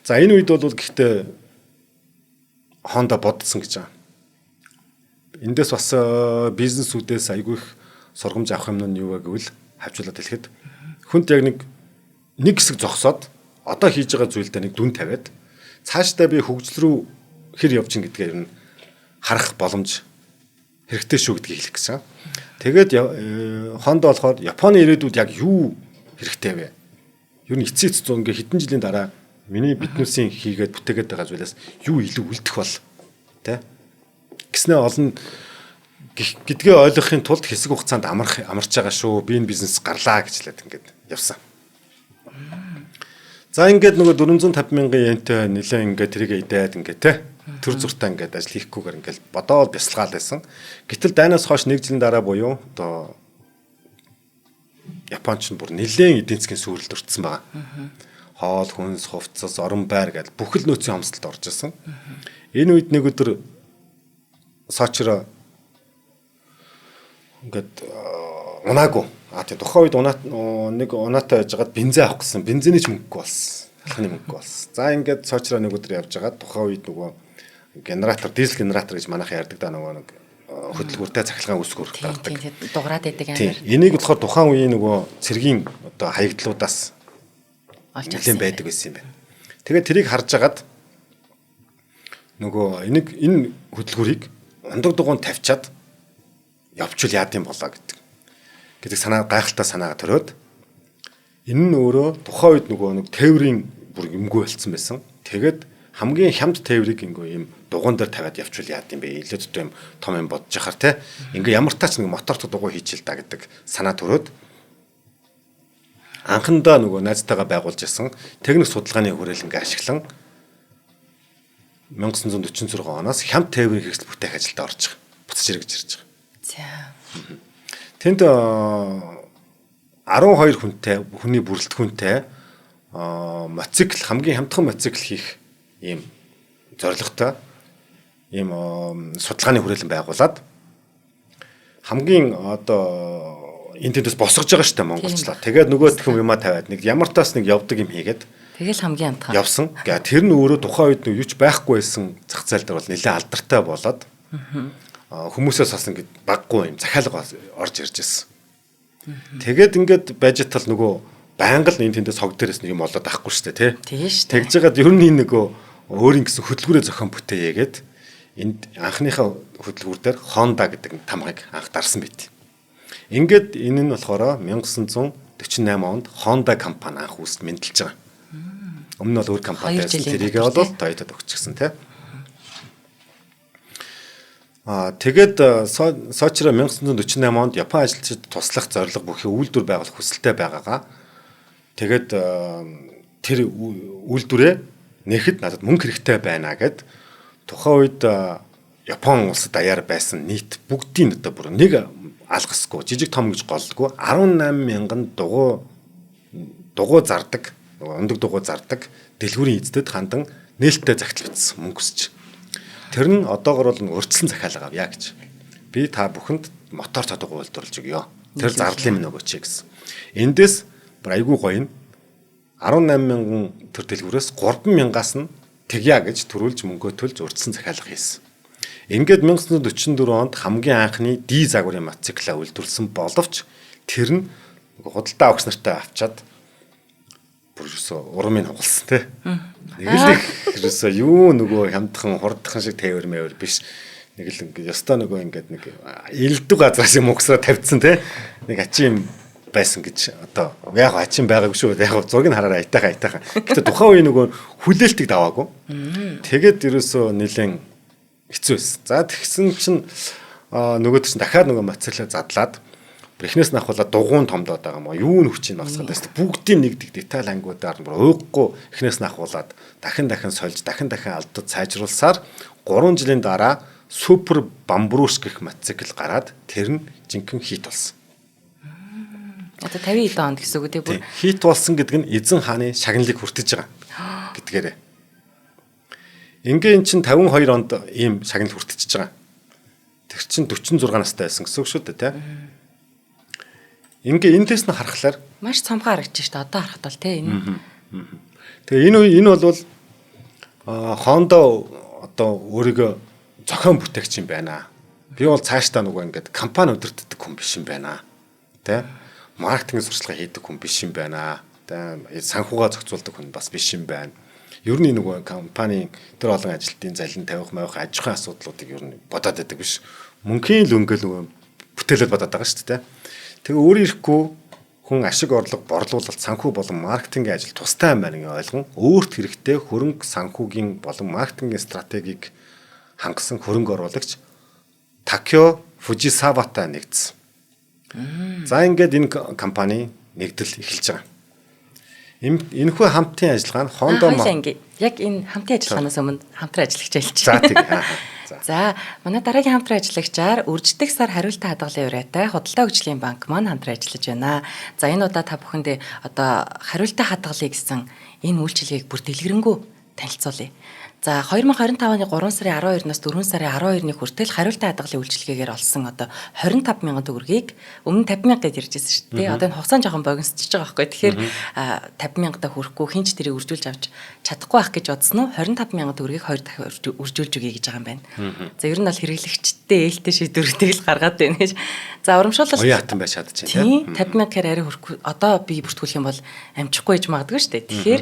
За энэ үед бол гэхдээ Honda бодсон гэж байгаа. Эндээс бас бизнесүүдээс айгүй их сургамж авах юм нь юу вэ гэвэл хавчуулаад хэлэхэд хүнд яг нэг хэсэг зогсоод одоо хийж байгаа зүйлдээ нэг дүн тавиад цаашдаа би хөгжил рүү хэр явж ин гэдгээр нь харах боломж хэрэгтэй шүү гэдгийг хэлэх гэсэн. Тэгээд Honda болохоор Японы ирээдүйд яг юу хэрэгтэй вэ? Ер нь эцсийн зүүн ингээ хэдэн жилийн дараа миний биднүүсийн хийгээд бүтээгээд байгаа зүйлээс юу илүү үлдэх бол тэ гэснээ олон гэдгээ ойлгохын тулд хэсэг хугацаанд амарч байгаа шүү. Би энэ бизнес гарлаа гэж хэлээд ингээд явсан. За ингээд нөгөө 450 мянган йентэй нэлээ ингээд тэрийг идээд ингээд тэ төр зуртаа ингээд ажил хийхгүйгээр ингээд бодоод бясалгаал байсан. Гэтэл дайнаас хойш нэг жилийн дараа буюу одоо Японч нь бүр нэлээд эдийн засгийн сүрэлд өртсөн байгаа. Хоол, хүнс, хувцас, орон байр гэдэг бүх л нөөцийн хомсдолд орж ирсэн. Энэ үед нэг өдөр Сочиро ингээд унаагүй. Тийм тухайн үед нэг унаатай байжгаад бензин авах гэсэн. Бензиний ч мөнгөгүй болсон. Алханы мөнгөгүй болсон. За ингээд Сочиро нэг өдөр явжгаад тухайн үед нөгөө генератор, дизель генератор гэж манайх ярьдаг да нөгөө нэг хөдөлгүүртэй цахилгаан үсгүүр гаргадаг. Дуграад байдаг амар. Энийг болохоор тухайн үеийн нөгөө цэргийн одоо хаягдлуудаас олж авсан байдаг байсан юм байна. Тэгээд тэрийг харж агаад нөгөө энэ хөдөлгүүрийг ундаг дугуйнд тавьчаад явчвал яад юм болоо гэдэг санаа гайхалтай санаага төрөөд энэ нь өөрөө тухайн үед нөгөө нэг тээврийн бүр юмгүй болцсон байсан. Тэгээд хамгийн хямд тээврийг ийм дугуун дээр тавиад явчвал яад юм бэ? Илүү төв юм том юм бодож яхаар те. Ингээ ямар тач нэг моторт дугуй хийчихэл та гэдэг санаа төрөөд анхандаа нөгөө найзтайгаа байгуулж исэн техник судалгааны хүрээлэнгээ ашиглан 1946 оноос хямд тээврийн хэрэгсэл бүтээх ажилд орж байгаа. Буцаж ирж байгаа. За. Тэнд 12 хүний бүрэлдэхүүнтэй мотоцикл хамгийн хямдхан мотоцикл хийх ийм зорилготой ийм судалгааны хүрээлэн байгуулад хамгийн одоо энэ тэндээс босгож байгаа штэ монголчлаа. Тэгээд нөгөө тхэн юмаа тавиад нэг ямар таас нэг явдаг юм хийгээд тэгэл хамгийн амтхан явсан. Тэр нь өөрөө тухайн үед юу ч байхгүй байсан зах зээл дээр бол нэлээд алдартай болоод хүмүүсээс бас ингэ баггүй юм захиалга орж ирж ирсэн. Тэгээд ингээд байж тал нөгөө байнга л энэ тэндээс хог дээрээс нэг юм болоод ахгүй штэ тий. Тэгж жагаад ер нь энэ нөгөө өөрийн гэсэн хөдөлгүүрээ зохион бүтээгээд энд анхныхаа хөдөлгүүр дээр Honda гэдэг тамгыг анх дарсан байт. Ингээд энэ нь болохоор 1948 онд Honda компани анх үүсд мэдлж байгаа. Өмнө нь бол өөр компани байсан. Тэрийгээ бол Toyota-д өгчихсэн тий. Тэгээд Сочиро 1948 онд Япон ажилчид туслах зорилго бүхий үйлдвэр байгуулах хүсэлтэй байгаагаа тэгээд тэр үйлдвэрээ нэхэд надад мөнгө хэрэгтэй байна гэд тухайн үед Япон улсад даяар байсан нийт бүгдийн одоо бүр нэг алгасгүй жижиг том гэж голдгүй 18 мянган дугуй зардаг ундаг дугуй зардаг дэлгүүрийн эздэд хандан нээлттэй загтал бичсэн мөнгө өсч. Тэр нь одоогор бол урьдчилан захиалга авъя гэж. Би та бүхэнд мотор цадууг үйлдвэрлэж өгье. Тэр зарлалын минь өгөөч гэсэн. Эндээс айгүй гоё нь 18 мянган төр дэлгүүрээс 3 мянгаас нь тэгья гэж төрүүлж мөнгөө төлж урьдчилан захиалга хийсэн. Ингээд 1944 онд хамгийн анхны D загварын мотоциклаа үйлдвэрлэсэн боловч тэр нь худалдаа авах нартай авчаад бүрөөсөө урмын хугалсан те. Нэг л ерөөсөө юу нөгөө хямдхан хурдхан шиг тээвэр мэвэр биш. Нэг л ингээд ёстой нөгөө ингээд нэг элдв газраас юм угсраа тавьдсан те. Нэг ачим байсан гэж одоо яг ачим байгаагүй шүү. Яг зургийг хараараа айтайхан. Гэтэ тухайн үе нөгөө хүлээлтийг даваагүй. Тэгээд ерөөсөө нэлээд хэцүү байсан. За тэгсэн чинь нөгөөд чинь дахиад нөгөө моцоглоо задлаад эхнээс нь ахуулаад дугуун томдоод байгаа юм аа. Юу н хүчийг багсгаад байна. Бүгдийн нэг деталь ангиудаар ууггүй эхнээс нь ахуулаад дахин сольж дахин алдад сайжруулсаар 3 жилийн дараа супер бамбрууш гэх мотоцикл гараад тэр нь жинхэнэ хит болсон. Одоо 50 онд гэсэн үг тийм. Хит болсон гэдэг нь эзэн хааны шагналыг хүртэж байгаа гэдгээрээ. Ингээ эн чинь 52 онд ийм шагнал хүртэж байгаа. Тэр чинь 46 настай байсан гэсэн үг шүү дээ тийм. Ингээ энэс нь харахаар маш цомхон харагдаж шүү дээ. Одоо харахад бол тийм энэ. Тэгээ энэ бол Honda одоо өөрийгөө зохион бүтээгч юм байна. Би бол цаашдаа нөгөө ингээд компани удирддаг хүн биш юм байна. Тэ? Маркетинг сурчлага хийдэг хүн биш юм байна. Тэ? Санхугаа зохицуулдаг хүн бас биш юм байна. Ер нь нөгөө компани тэр олон ажилтны залин тавих аж ахуйн асуудлуудыг ер нь бодоод байдаг биш. Мөнхийн л өнгөл нөгөө бүтээлэл бодоод байгаа шүү дээ. Тэгээ өөрөө ирэхгүй хүн ашиг орлого борлуулалт санхүү болон маркетингийн ажил тустай юм байна гэж ойлгон өөрт хэрэгтэй хөрөнгө санхүүгийн болон маркетингийн стратегийг хангасан хөрөнгө оруулагч Такео Фужисаватай нэгдсэн. За ингээд энэ компани нэгдэл эхэлж байгаа. Энэхүү хамтын ажиллагаа нь Honda яг энэ хамтын ажиллагаанаас өмнө хамтран ажиллагч айлч. За тийм. За манай дараагийн хамтран ажиллагчаар үрждэг сар хариултаа хадгалсан урайтай Худалдаа хөгжлийн банк маань хамтран ажиллаж байна. За энэ удаа та бүхэндээ одоо хариултаа хадгалъя гэсэн энэ үйлчилгээг бүр дэлгэрэнгүй танилцуулъя. За 2025 оны 3 сарын 12-наас 4 сарын 12-ны хүртэл хариултаа хадгалын үйлчилгээгээр олсон одоо 25 мянган төгрөгийг өмнө 50 мянга гэж ярьжсэн шүү дээ. Одоо энэ хугацаанд жоохон богиносчихж байгаа байхгүй. Тэгэхээр 50 мянгатаа хүрэхгүй хинч тэрийг үржүүлж авч чадахгүй байх гэж бодсон уу? 25 мянган төгрөгийг 2 дахин үржүүлж өгье гэж байгаа юм байна. За ер нь бол хэрэглэгчтэй ээлтэй шийдвэрүүдийг л гаргаад байна гэж. За урамшуулалт оюун хатан байж чадчих тийм 50 мянгаар арай хүрэхгүй одоо би бүртгүүлэх юм бол амжихгүй гэж магадгүй шүү дээ. Тэгэхээр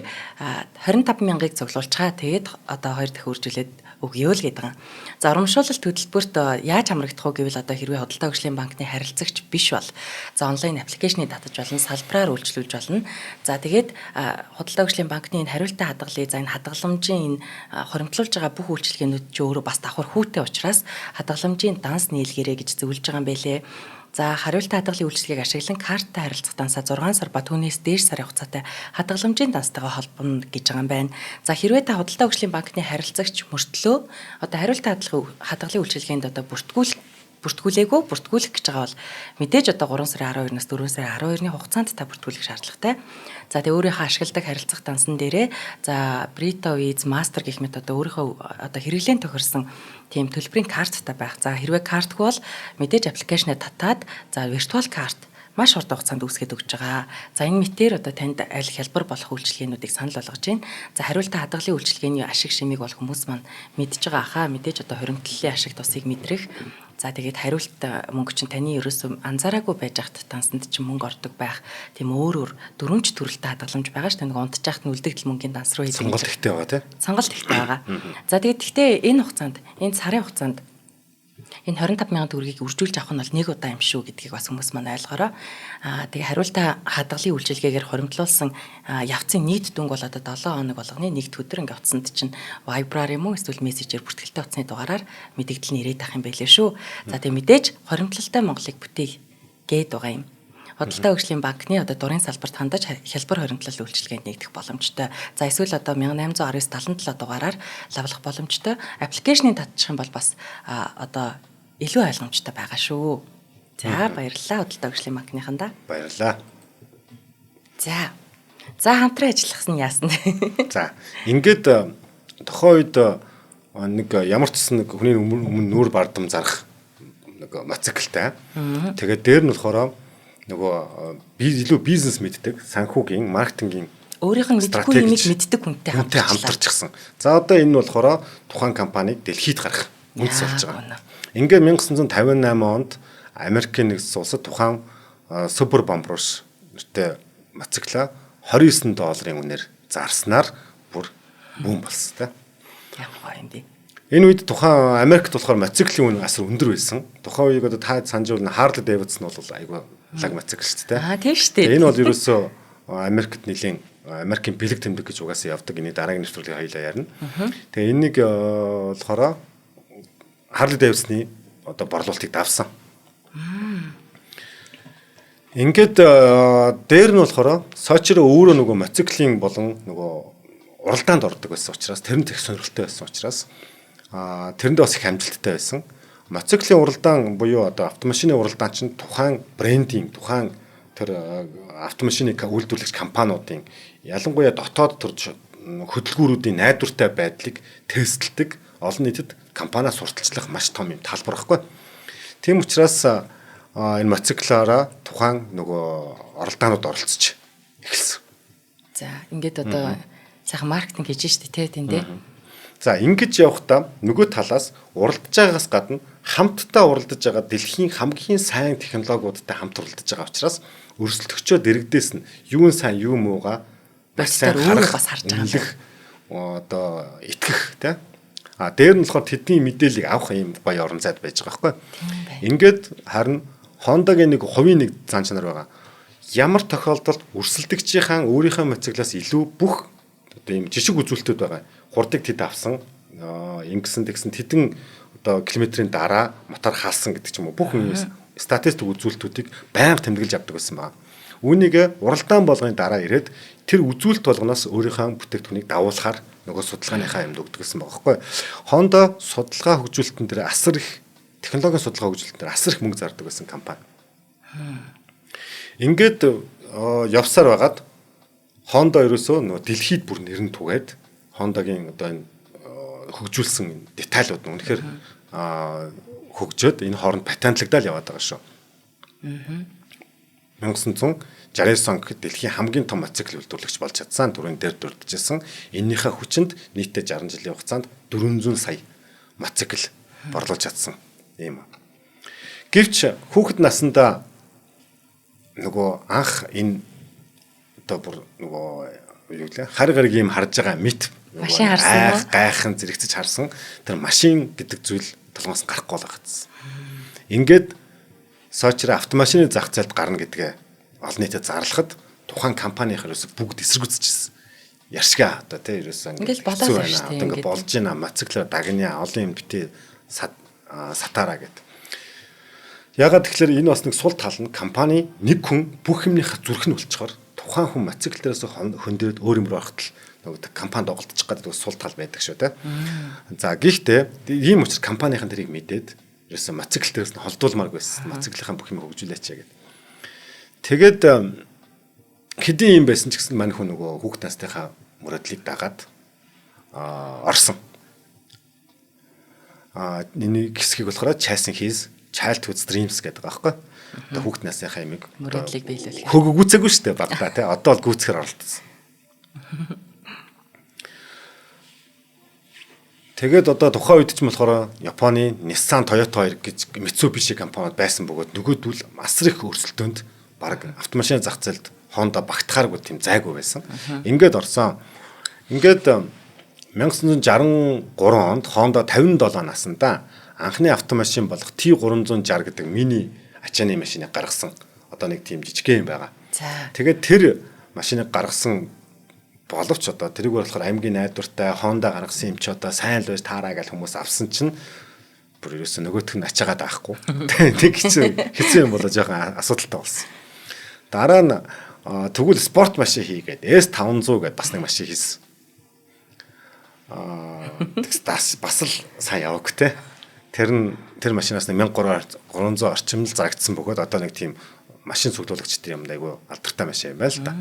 25 мянгаыг цуглуулчаа. Тэгээд одоо 2 дахин үржүүлээд өгье л гэдэг. За урамшуулалт хөтөлбөрт яаж хамрагдах вэ гэвэл одоо хэрвээ Худалдаа хөгжлийн банкны харилцагч биш бол за онлайн аппликейшнийг татаж болно, салбараар үйлчлүүлж болно. За тэгээд Худалдаа хөгжлийн банкны энэ хариултаа хадгалъя. За энэ хадгаламжийн энэ хоримтлуулж байгаа бүх үйлчилгээнүүд ч өөрөө бас давхар хүүтэй учраас хадгаламжийн данс нийлгэрээ гэж зөвлөж байгаа юм байлээ. За хариултаа хадгалын үйлчилгээг ашиглан карттай харилцах дансаа 6 сар ба түүнээс дээш сарын хугацаатай хадгаламжийн дансатайгаа холбоно гэж байгаа юм байна. За хэрвээ та Худалдаа хөгжлийн банкны харилцагч мөртлөө одоо хариултаа хадгалын үйлчилгээнд одоо бүртгүүлэх гэж байгаа бол мэдээж одоо 3 сарын 12-наас 4 сарын 12-ны хугацаанд та бүртгүүлэх шаардлагатай. За тэгээ өөрийнхөө ашигладаг харилцах дансан дээрээ за Brito Wiz Master гэх мэт одоо өөрийнхөө одоо хэрэглэн тохирсон тийм төлбөрийн карттай байх. За хэрвээ картгүй бол мэдээж аппликейшнээ татаад за виртуал карт маш хурд хугацаанд үүсгээд өгч байгаа. За энэ мэтээр одоо танд аль хялбар болох үйлчилгээнүүдийг санал болгож байна. За хариултаа хадгалын үйлчилгээний ашиг шимийг бол хүмүүс маань мэдж байгаа хаа. Мэдээж одоо хоримтлолын ашиг тусыг мэдрэх. За тэгээд хариулт мөнгө чинь таны ерөөсөө анзаараагүй байж хат тансанд чинь мөнгө ордог байх. Тийм өөр 4 төрөлтэй хадгаламж байгаа ш. Нэг унтчих нь үлдэгдэл мөнгөний данс руу хийх. Сонголт ихтэй байгаа тийм. Сонголт ихтэй байгаа. За тэгээд гэхдээ энэ хугацаанд энэ сарын хугацаанд энэ 25 мянган төгрөгийг үржүүлж авах нь бол нэг удаа юм шүү гэдгийг бас хүмүүс маань ойлгоорой. Тэгээ хариултаа хадгалын үйлчилгээгээр хоримтлуулсан явцын нийт дүнг бол одоо 7 хоног болгоны нэгд өдөр ингээ утсанд чинь Viber юм уу эсвэл мессежээр бүртгэлтэй утасны дугаараар мэдээлэл нь ирээд ах юм байлээ шүү. За тэгээ мэдээж хоримтлалтай Монголыг бүтээх гээд байгаа юм. Худалдаа хөгжлийн банкны одоо дурын салбарт хандаж хялбар хоримтлал үйлчилгээнд нэгдэх боломжтой. За эсвэл одоо 1819-77 дугаараар лавлах боломжтой. Аппликейшнийг татчих юм бол бас одоо илүү ойлгомжтой байгаа шүү. За баярлалаа Худалдаа хөгжлийн банкныхандаа. Баярлалаа. За хамтран ажиллахсан яасан. За ингээд тохоо үед нэг ямар ч нэг хүний өмнө нүүр бардам зарах нэг моциклтай. Тэгээд дээр нь болохоор нөгөө илүү бизнес мэддэг, санхүүгийн, маркетингийн өөрийнх нь мэдхгүй юмыг мэддэг хүнтэй хамтарчихсан. За одоо энэ нь болохоор тухайн компанийг дэлхийд гарах үндэс болж байгаа. Ингээд 1958 онд Америкийн нэгдсэн улсад тухайн супер бомбруш нэртэй моцикла $29 үнээр зарснаар бүр бүүн болсон тэ. Ямар юм бэ? Энэ үед тухайн Америкт болохоор моциклийн үн асар өндөр байсан. Тухайн үеийг одоо та санаж байна Harley Davidson бол айгүй лаг моцикл шүү дээ. Тийм шүү дээ. Энэ бол ерөөсөө Америкт нэлийн Америкийн бэлэг тэмдэг гэж угаасаа явдаг. Энийг дараагийн нэвтрүүлгийг хоёлаа ярина. Тэгээ энийг болохоор Harley Davidson-ы одоо борлуулалтыг давсан. Ингээд дээр нь болохоор Сочиро өөрөө нөгөө мотоциклийн болон нөгөө уралдаанд ордог байсан учраас тэр нь их сонирхолтой байсан учраас тэрэндээ бас их амжилттай байсан. Мотоциклийн уралдаан буюу одоо автомашины уралдаан чинь тухайн брендинг, тухайн тэр автомашины үйлдвэрлэгч компаниудын ялангуяа дотоод төр хөдөлгүүрүүдийн найдвартай байдлыг тестэлдэг олон нийтэд компаниас сурталчлах маш том юм талбар байхгүй. Тийм учраас энэ мотоциклаараа тухайн нөгөө оролдаанууд оролцож эхэлсэн. За ингээд одоо сайхан маркетинг хийж штэ тий тэндээ. За ингэж явахдаа нөгөө талаас уралдаж байгаагаас гадна хамтдаа уралдаж байгаа дэлхийн хамгийн сайн технологиудтай хамт уралдаж байгаа учраас өрсөлдөгчөө дэрэгдээс нь юу нь сайн юу муугаа бас харж байгаа. Одоо итгэх тий. Дээр нь болохоор тэдний мэдээллийг авах юм гоё орон зайд байж байгаа байхгүй. Ингээд харин Honda-гийн нэг хувийн нэг зан чанар байгаа. Ямар тохиолдолд өрсөлдөгчийн өөрийнхөө мотоциклаас илүү бүх одоо ийм жижиг үзүүлэлтүүд байгаа. Хурдыг тэд авсан, ингэсэн тэгсэн тэдэн одоо километрийн дараа мотор хаалсан гэдэг ч юм уу. Бүх статистик үзүүлэлтүүдийг байнга тэмдэглэж авдаг байсан байна. Үүнийг уралдаан болгоны дараа ирээд тэр үзүүлэлт болгоноос өөрийнхөө бүтээгдэхүүнийг дагуулахаар нөгөө судалгааныхаа юмд өгдөг гэсэн байгаа байхгүй. Honda судалгаа хөгжүүлэлтэн дээр асар их технологийн судалгаа хөгжүүлэлтэн дээр асар их мөнгө зардаг байсан компани. Ингээд явсаар байгаад Honda ерөөсөө нөгөө дэлхийд бүр нэрэн түгээд Honda-гийн одоо энэ хөгжүүлсэн детайлууд нь үнэхээр хөгжөөд энэ хооронд патентлагдаад яваад байгаа шүү. 1969 он дэлхийн хамгийн том мотоцикл үйлдвэрлэгч болж чадсан. Түрүүн дээр дурджсэн. Эннийхээ хүчинд нийтдээ 60 жилийн хугацаанд 400 сая мотоцикл борлуулж чадсан юм. Гэвч хүүхэд наснда нөгөө анх энэ одоо бүр нөгөө юу гэлээ хар гариг юм харж байгаа мэт машин харсан гайхан зэрэгцэж харсан тэр машин гэдэг зүйл толгоос гарахгүй л байгаадсан. Ингээд Сочиро автомашины зах зээлд гарна гэдгээ олон нийтэд зарлахад тухайн компанийн ерөөсө бүгд эсэргүүцчихсэн. Яршгаа одоо тий ерөөсө ингээд болоод байна шүү дээ. Ингээд болж байна мотоциклаар дагны олон юм битээ сатаараа гэдэг. Ягаад тэгэхээр энэ бас нэг сул тал нь компани нэг хүн бүх юмныхаа зүрх нь болчихоор тухайн хүн мотоцикл дээрээс хөндөөд өөр юм руу орохтол нөгөө компанид оголдчих гэдэг сул тал байдаг шүү тий. За гэхдээ ийм учраас компанийн тэрийг мэдээд ерөөсө мотоцикл дээрээс нь холдуулмаар байсан. Мотоциклынхаа бүх юм хөгжүүлээч гэдэг. Тэгээд хэдийн юм байсан ч гэсэн мань хүн нөгөө хүүхд настайхаа мөрөдлийг дагаад орсон. Энэ хэсгийг болохоор chasing his childhood dreams гэдэг байгаа байхгүй. Одоо хүүхд насныхаа ямиг мөрөдлийг биелүүлэх. Гүйцээгүй шүү дээ багтаа тий. Одоо л гүйцэхээр оролцсон. Тэгээд одоо тухайн үед ч юм болохоор Японы Nissan, Toyota 2 гэж Mitsubishi компаниуд байсан бөгөөд нөгөөдөл асар их өрсөлдөөнд баг автомашины зах зээлд Honda багтахааргүй тийм зайгүй байсан. Ингээд орсон. Ингээд 1963 онд Honda 57 наснда анхны автомашин болох T360 гэдэг мини ачааны машиныг гаргасан. Одоо нэг тийм жижигхэн юм байгаа. Тэгээд тэр машиныг гаргасан боловч одоо тэрийг болохоор аймгийн найдвартай Honda гаргасан юм ч одоо сайн л байж таараа гэж хүмүүс авсан чинь бүр ерөөсөө нөгөөх нь ачаагаад байхгүй. Тэг хэцүү юм болоо жоохон асуудалтай болсон. Дараа нь тэгвэл спорт машин хийгээд S500 гэдэг бас нэг машин хийсэн. Бас л сайн яваг те. Тэр машинаас 1300 орчим л зарагдсан бөгөөд одоо нэг тийм машин цуглуулагчтай юм дайгу алдартай машин юм байна л да.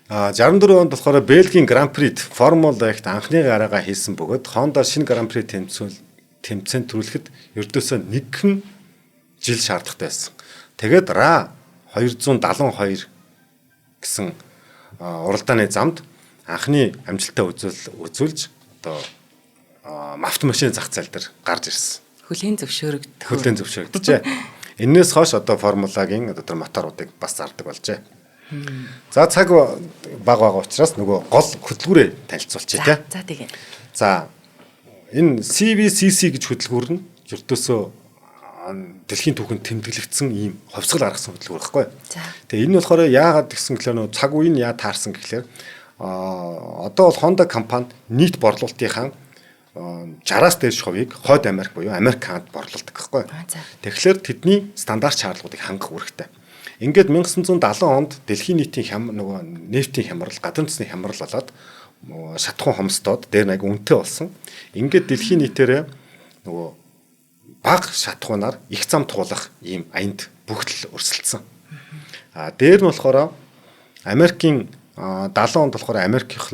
64 онд болохоор Бельгийн Гран Прид Формула 1-т анхны гараагаа хийсэн бөгөөд Honda шинэ Гран При тэмцээнд төрүүлэхэд ердөөсөө нэгэн жил шаардлагатай байсан. Тэгээд RA 272 гэсэн уралдааны замд анхны амжилтаа үзүүлж одоо автомашины зах зээл дээр гарч ирсэн. Хүлээн зөвшөөрөгдөжээ. Энээс хойш одоо Формулагийн одоо моторуудыг бас зардаг болжээ. За цаг бага учраас нөгөө гол хөдөлгүүрээ танилцуулчих тий. За тийм. За энэ CVCC гэж хөдөлгүүр нь ердөөсөө дэлхийн түүхэнд тэмдэглэгдсэн ийм хувьсгал гаргасан хөдөлгүүр байхгүй. Тэгээ энэ нь болохоор яагаад гэсэн гэхээр нөгөө цаг үеийн яа таарсан гэхээр одоо бол Honda компани нийт борлуулалтынхаа 60-аас дээш хувийг хойд Америк буюу Американд борлуулдаг гэхгүй. Тэгэхээр тэдний стандарт шаардлагуудыг хангах үүрэгтэй. Ингээд 1970 онд дэлхийн нийтийн нефтийн хямрал, гадны цэсний хямрал болоод шатахуун хомсдод дээр нэг үнэтэй болсон. Ингээд дэлхийн нийтээрээ бага шатахуунаар их зам туулах ийм аянд бүгдл өрсөлдсөн. Дээр нь болохоор Америкийн 70 онд болохоор Америкийнх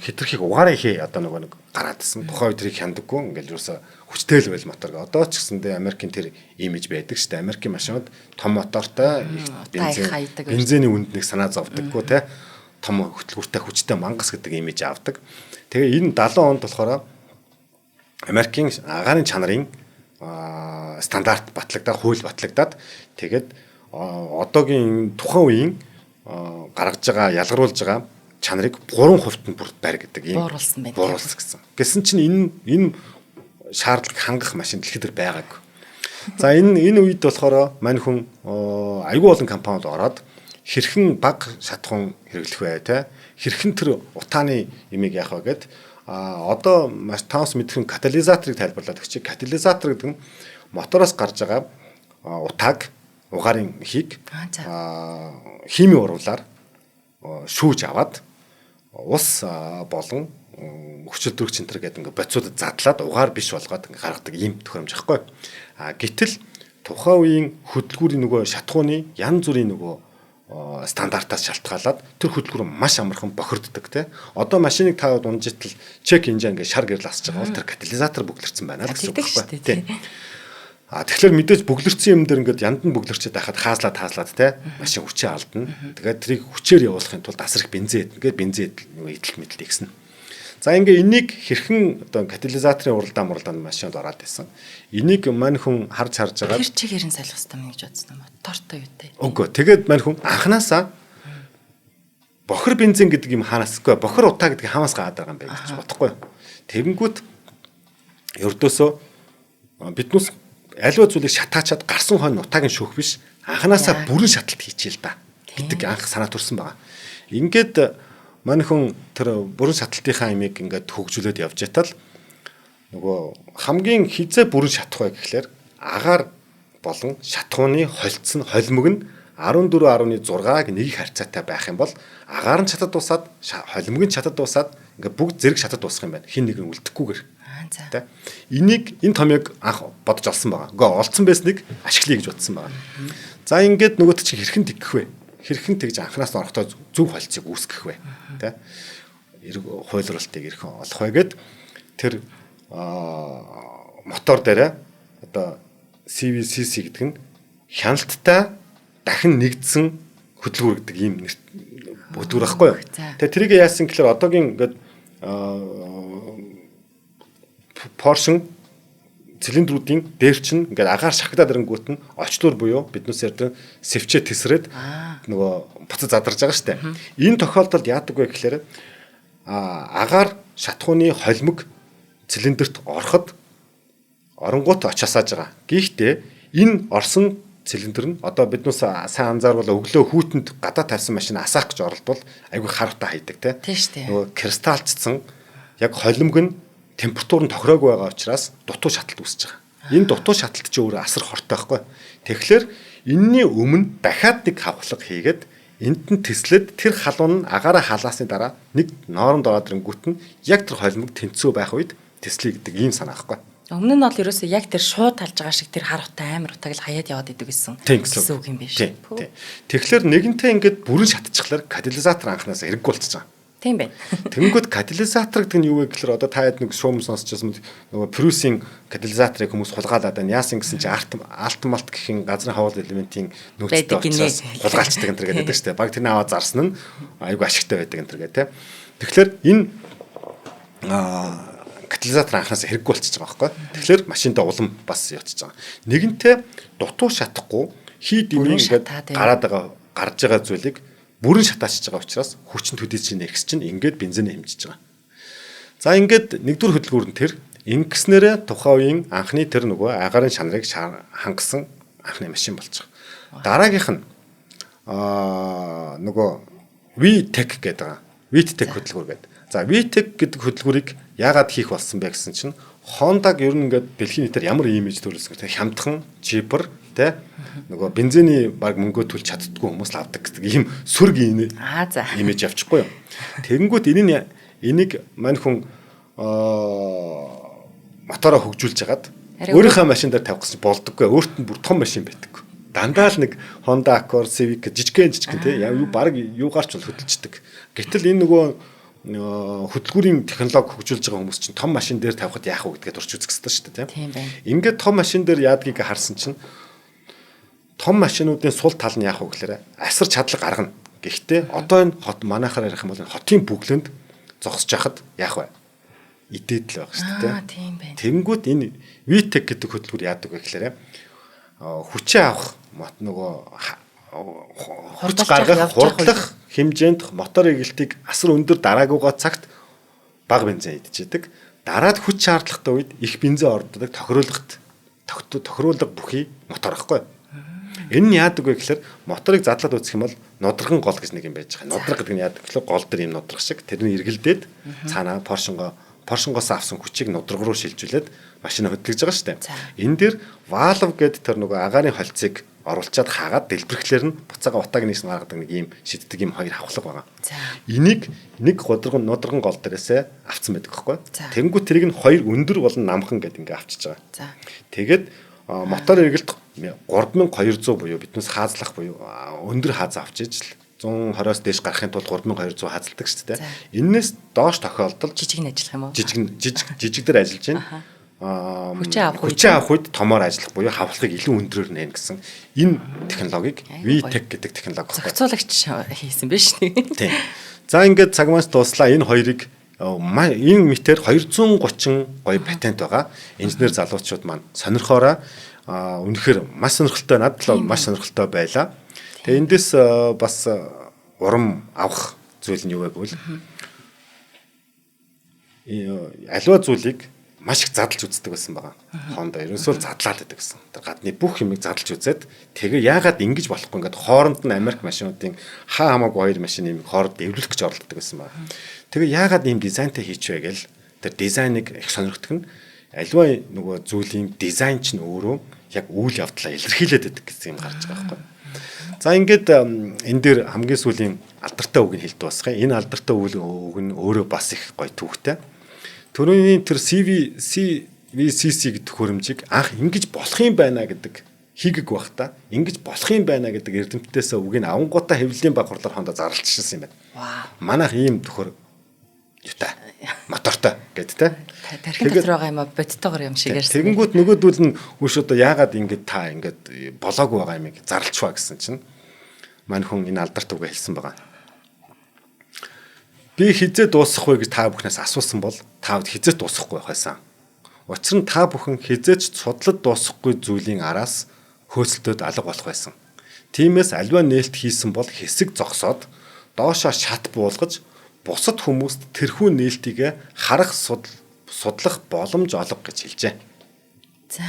хитрхийг угаараа ихээ нэг гараадсэн. Тухайн үед тэрийг хяндаггүй. Ингээл юуса хүчтэй л байл мотор. Одоо ч гэсэндээ Америкийн тэр имиж байдаг шүү дээ. Америкийн машинууд том мотортой бензиний үнэнийг санаа зовдөггүй те. Том хөтөлбөртэй хүчтэй мангас гэдэг имиж авдаг. Тэгээ энэ 70 онд болохоор Америкийн агаарын чанарын стандарт батлагдаад, хууль батлагдаад тэгээд одоогийн тухайн үеийн гаргаж байгаа, ялгаруулж байгаа чанарыг 3% нь бүр барь гэдэг ийм бууруулсан гэсэн. Гэсэн чинь энэ шаардлагыг хангах машин дэлхийд байгаагүй. За энэ үед болохоор мань хүн аюул олон компаниуд ороод хэрхэн бага шатахуун хэрэглэх вэ те? Хэрхэн тэр утааны имийг яах вэ гэд одоо маш таус мэдхэн катализаторыг тайлбарлаад өгч. Катализатор гэдэг нь мотороос гарч байгаа утааг угаарын хийг химийн уруулаар шүүж аваад ус болон хүчилтөрөх центр гэдэг ингээ боцуудад задлаад угаар биш болгоод ингээ гаргадаг ийм төхөөрөмж байхгүй. Гэтэл тухайн үеийн хөдөлгүүрийн шатхууны янз бүрийн стандартаас шалтгаалаад тэр хөдөлгүүр маш амархан бохирддог те. Одоо машиныг таваад унжитал чек инжин ингээ шар гэрэл асч байгаа бол тэр катализатор бүглэрсэн байна л гэсэн үг байхгүй. Тэгэхээр мэдээж бүглэрсэн юм дээр ингээд янд нь бүглэрчээд байхад хаазлаад те машин хүчээ алдна. Тэгээд трийг хүчээр явуулахын тулд асар их бензин идэл мэдэл игснэ. За ингээ энийг хэрхэн одоо катализаторын уралдаанд машинд ороод байсан. Энийг мань хүн харж байгаа. Тэр чигээр нь салах хэрэгтэй юм гэж бодсон юм. Мотортой юу те. Үгүй. Тэгээд мань хүн анханасаа бохир бензин гэдэг юм хаанасгүй бохир утаа гэдэг хамаас гаад байгаа юм байна гэж бодохгүй. Тэгэнгүүт ердөөсөө биднес аливаа зүйлийг шатаачаад гарсан хойно утаагийн шүүх биш анханасаа бүрэн шаталт хийчихээ л да гэдэг анх санаа төрсэн байгаа. Ингээд мань хүн тэр бүрэн шаталтынхаа имийг ингээд хөгжүүлээд явж байтал хамгийн хизээ бүрэн шатах бай гэхлээр агаар болон шатхууны холцсон холимог нь 14.6-г нэг харьцаатай байх юм бол агаар нь чатад дуусаад холимог нь чатад дуусаад ингээд бүгд зэрэг чатад дуусах юм байна. Хин нэг нь үлдэхгүйгээр. Тэ. Энэ томьёог анх бодож олсон байгаа. Гэхдээ олцсон байсныг ашиглая гэж бодсон байгаа. За ингээд нөгөөт чи хэрхэн тэгэх вэ? Хэрхэн тэгж анханаас нь орохдоо зөв холцыг үүсгэх вэ? Тэ. Хуйлралтыг хэрхэн олох вэ гэд тэр мотор дээрээ одоо CVCC гэдэг нь хяналттай дахин нэгдсэн хөдөлгүүр гэдэг ийм хөдөлгүүр байхгүй юу? Тэгээ тэрийг яасан гэхээр одоогийн ингээд Porsche цилиндрүүдийн дээр чинь ингээд агаар шахагдаад ирэнгүүт нь очлуур буюу биднээс ярьдаг сэвчээ тесрээд буцаж задарж байгаа штэ. Энэ тохиолдолд яадаг вэ гэхээр агаар шатхууны холимог цилиндерт оронгууд очиасааж байгаа. Гэхдээ энэ орсон цилиндер нь одоо биднээс сайн анзаарвал өглөө хүүтэнд гадаа тавьсан машин асаах гэж оролдвол айгүй харавтаа хайдаг те. Кристалчсан яг холимог нь температур нь тохироогүй байгаа учраас дутуу шаталт үүсэж байгаа. Энэ дутуу шаталт чинь өөрөө асар хортой байхгүй. Тэгэхээр энэний өмнө дахиад нэг хавхлага хийгээд энд нь теслээд тэр халуун нь агаараа халаасны дараа нэг нооронд ороод ирэнгүүт нь яг тэр холимог тэнцүү байх үед теслий гэдэг ийм санаа байхгүй. Өмнө нь бол ерөөсөө яг тэр шууд талж байгаа шиг тэр харавтай амар утаг л хаяад яваад идэг гэсэн үг юм биш. Тэгэхээр нэгэнтээ ингээд бүрэн шатчихлаар катализатор анханаас эрггүй болчихж байгаа. Тийм байна. Тэнгүүд катализатор гэдэг нь юу вэ гэхээр одоо та хэд нэг шуум сонсчихсан Прусийн катализаторыг хүмүүс хулгаалаад байна. Яасан гэсэн чинь алтмалт гэх газрын хавуулт элементийн нөөцтэй учраас хулгайлцдаг энэ төр гэдэг шүү дээ. Баг тэрний аваа зарсан нь айгүй ашигтай байдаг энэ төр гэдэг тийм. Тэгэхээр энэ катализатор анханаас хэрэггүй болчихж байгаа байхгүй. Тэгэхээр машиндаа улам бас явчихж байгаа. Нэгэнтээ дутуу шатахгүй хий дэмий ингээд гарч байгаа зүйлийг бүрэн шатаачж байгаа учраас хүчин төдийч нэгс чинь ингээд бензинээ хэмжиж байгаа. За ингээд нэгдүгээр хөдөлгүүр нь тэр ингэснээрээ тухайн үеийн анхны тэр агаарын шанарыг хангасан анхны машин болж байгаа. Дараагийнх нь VTEC гэдэг байгаа. VTEC хөдөлгүүр гэдэг. За VTEC гэдэг хөдөлгүүрийг яагаад хийх болсон бэ гэсэн чинь Honda-г ер нь ингээд дэлхийн нийтээр ямар имиж төрүүлсэн гэдэг хямдхан, чипер тэ нөгөө бензиний баг мөнгөө төлж чаддгүй хүмүүс л авдаг гэдэг ийм сүрг имиж явчихгүй юу. Тэгэнгүүт энийг мань хүн мотороо хөгжүүлж хагаад өөрийнхөө машин дээр тавих гэж болдоггүй. Өөрт нь бүр том машин байдаг. Дандаа л нэг Honda Accord, Civic жижигхэн тэ баг юугаарч бол хөдөлждөг. Гэтэл энэ нөгөө хөдөлгүүрийн технологи хөгжүүлж байгаа хүмүүс чинь том машин дээр тавихад яах вэ гэдгээ дурч үзэх хэрэгтэй шүү дээ тийм. Ингээд том машин дээр яадгийг харсан чинь том машинуудын сул тал нь яах вэ гэхээр асар чадлага гаргана. Гэхдээ одоо энэ хот манайхаар ярих юм бол хотын бүглэнд зогсож яхад яах вэ? Идээд л байх шүү дээ тийм. Тэнгүүд энэ VTEC гэдэг хөдөлгүүр яадаг вэ гэхээр хүчээ авах нөгөө хүч гаргах, хурдлах хэмжээнд мотор эгэлтийг асар өндөр дараагүйгаа цагт бага бензин идчихэдэг. Дараад хүч шаардлагатай үед их бензин ордог тохируулга бүхий мотор ахгүй. Энэ нь яадаг вэ гэхээр моторыг задлаад үзэх юм бол нудраган гол гэж нэг юм байж байгаа. Нудраг гэдэг нь яадаг гэхээр гол дээр юм нудрах шиг тэрний эргэлдээд цаанаа Поршингоос авсан хүчийг нудраг руу шилжүүлээд машина хөдөлгөж байгаа шүү дээ. Энэ дээр valve гэдэг тэр нөгөө агаарын холцыг оруулчаад хаагаад дэлбэрэхлээр нь буцаага утааг нийсэн гаргадаг нэг ийм шиддэг ийм хоёр хавхлаг байгаа. Энийг нэг нудраган гол дээрээсээ авцсан байдаг байхгүй. Тэнгүү тэрийг нь хоёр өндөр болон намхан гэдэг ингээ авчиж байгаа. Тэгээд мотор эргэлт 3200 буюу биднээс хаазлах буюу өндөр хааз авч ижил 120-оос дээш гарахын тулд 3200 хаазалдаг шүү дээ. Эннээс доош тохиолдолд жижиг нь ажиллах юм уу? Жижиг дээр ажиллаж байна. Хүчээ авах үед томоор ажиллах буюу хавхлагыг илүү өндөрөөр нээн гэсэн энэ технологиг VTEC гэдэг технологи байна. Зохицуулагч хийсэн биз дээ. Тийм. За ингээд цаг маань дуслаа. Энэ хоёрыг энэ мэтэр 230 гоё патент байгаа. Инженер залуучууд маань сонирхоороо үнэхээр маш сонирхолтой, надад л маш сонирхолтой байлаа. Тэгээ эндээс бас урам авах зүйл нь юу вэ гэвэл аливаа зүйлийг маш их задлж үздэг байсан байгаа. Honda ерөнхийдөө задлаад байдаг гэсэн. Тэр гадны бүх юмыг задлж үзээд тэгээ яагаад ингэж болохгүй ингээд хооронд нь Америк машинуудын хамаагүй хоёр машин юм хооронд эвлүүлэх гэж оролддог байсан байгаа. Тэгээ яагаад ийм дизайнтай хийчихвэ гээл тэр дизайныг их сонирхдаг нь аливаа нөгөө зүйлийн дизайн чинь өөрөө яг үйл явдлаа илэрхийлээд байдаг гэсэн юм гарч байгаа байхгүй. За ингээд энэ дээр хамгийн сүүлийн алдартай үг нь хэлдэг басхаа. Энэ алдартай үг нь өөрөө бас их гоё түүхтэй. Төрөний тэр CVCC гэдэг хөрөмжийг анх ингэж болох юм байна гэдэг хийгэг байх та. Ингэж болох юм байна гэдэг эрдэмтдээс үгийг авангуудаа хэвлэлийн баг хурлаар хондоо зарлчихсан юм байна. Вау. Манайх ийм төхөр юутай мотортой гэд тэ. Тархин дотор байгаа юм а бодтойгоор юм шиг ярьсан. Тэгэнгүүт нөгөөдүүл нь үш одоо яагаад ингэж та ингэж болоогүй байгаа юм зарлчваа гэсэн чинь мань хүн энэ алдарт үгээ хэлсэн байгаа. Би хизээ дуусах вэ гэж та бүхнээс асуусан бол та хизээ дуусахгүй байх байсан. Учир нь та бүхэн хизээч судлаад дуусахгүй зүйлийн араас хөөцөлтөд алга болох байсан. Тиймээс аливаа нээлт хийсэн бол хэсэг зогсоод доошоо шат буулгаж бусад хүмүүст тэрхүү нээлтийг харах судлах боломж олго гэж хэлжээ. За.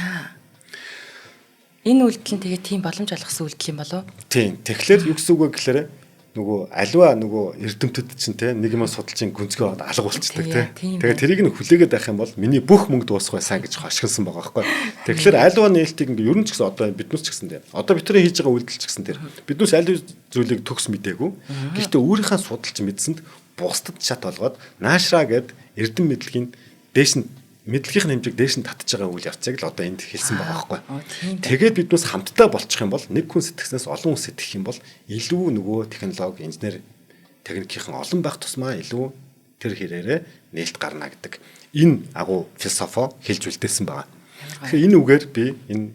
Энэ үйлдэл нь тэгээ тийм боломж олгосон үйлдэл юм болов? Тийм. Тэгэхээр юу гэсэн үг вэ гэхээр нөгөө аливаа нөгөө эрдэмтэд чинь те нэг юм судалж ин гүнзгий алга болчихдаг те. Тэгээ тэрийг нь хүлээгээд байх юм бол миний бүх мөнгө дуусах байсан гэж хошгилсан байгаа байхгүй. Тэгэхээр аливаа нээлтийг ингээ ер нь ч гэсэн одоо биднес ч гэсэн те. Одоо бидний хийж байгаа үйлдэл ч гэсэн тэр биднес аль зүйлийг төгс мэдээгүй. Гэхдээ өөрийнхөө судалж мэдсэнд бусдад шат олгоод наашраа гэд эрдэм мэдлэгийн дээш нь мэдлэгийнх нь хэмжээг дээш нь татж байгаа үйл явцыг л одоо энд хэлсэн байгаа байхгүй. Тэгээд биднээс хамтдаа болчих юм бол нэг хүн сэтгэснээс олон хүн сэтгэх юм бол илүү нөгөө технологи, инженер техникийн олон байх тусмаа илүү тэр хэрээрээ нээлт гарна гэдэг энэ агуу философо хэлж үлдээсэн байгаа. Тэгэхээр энэ үгээр би энэ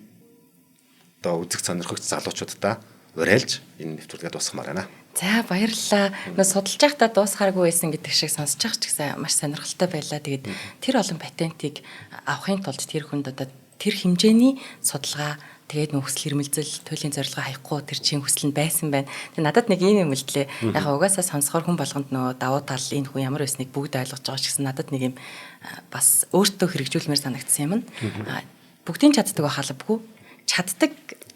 одоо үзэг сонирхогч залуучуудаа уриалж энэ нэвтрүүлгээ дуусгамаар байна. За баярлалаа. Нөө судалж байхдаа дуусгааргүй байсан гэдэг шиг сонсож байгаа ч гэсэн маш сонирхолтой байлаа. Тэгээд тэр олон патентыг авахын тулд тэр хүнд одоо тэр хэмжээний судалгаа тэгээд нөхцөл ирмэлзэл, туйлын зорилгоо хаяхгүй тэр чинь хүсэл нь байсан байна. Тэгээд надад нэг юм үлдлээ. Яг угаасаа сонсохоор хүн болгонд нөө давуу тал энэ хүн ямар байсныг бүгд ойлгож байгаа ч гэсэн надад нэг юм бас өөртөө хэрэгжүүлмээр санагдсан юм. Бүгдийн чаддаг халбгүй. чаддаг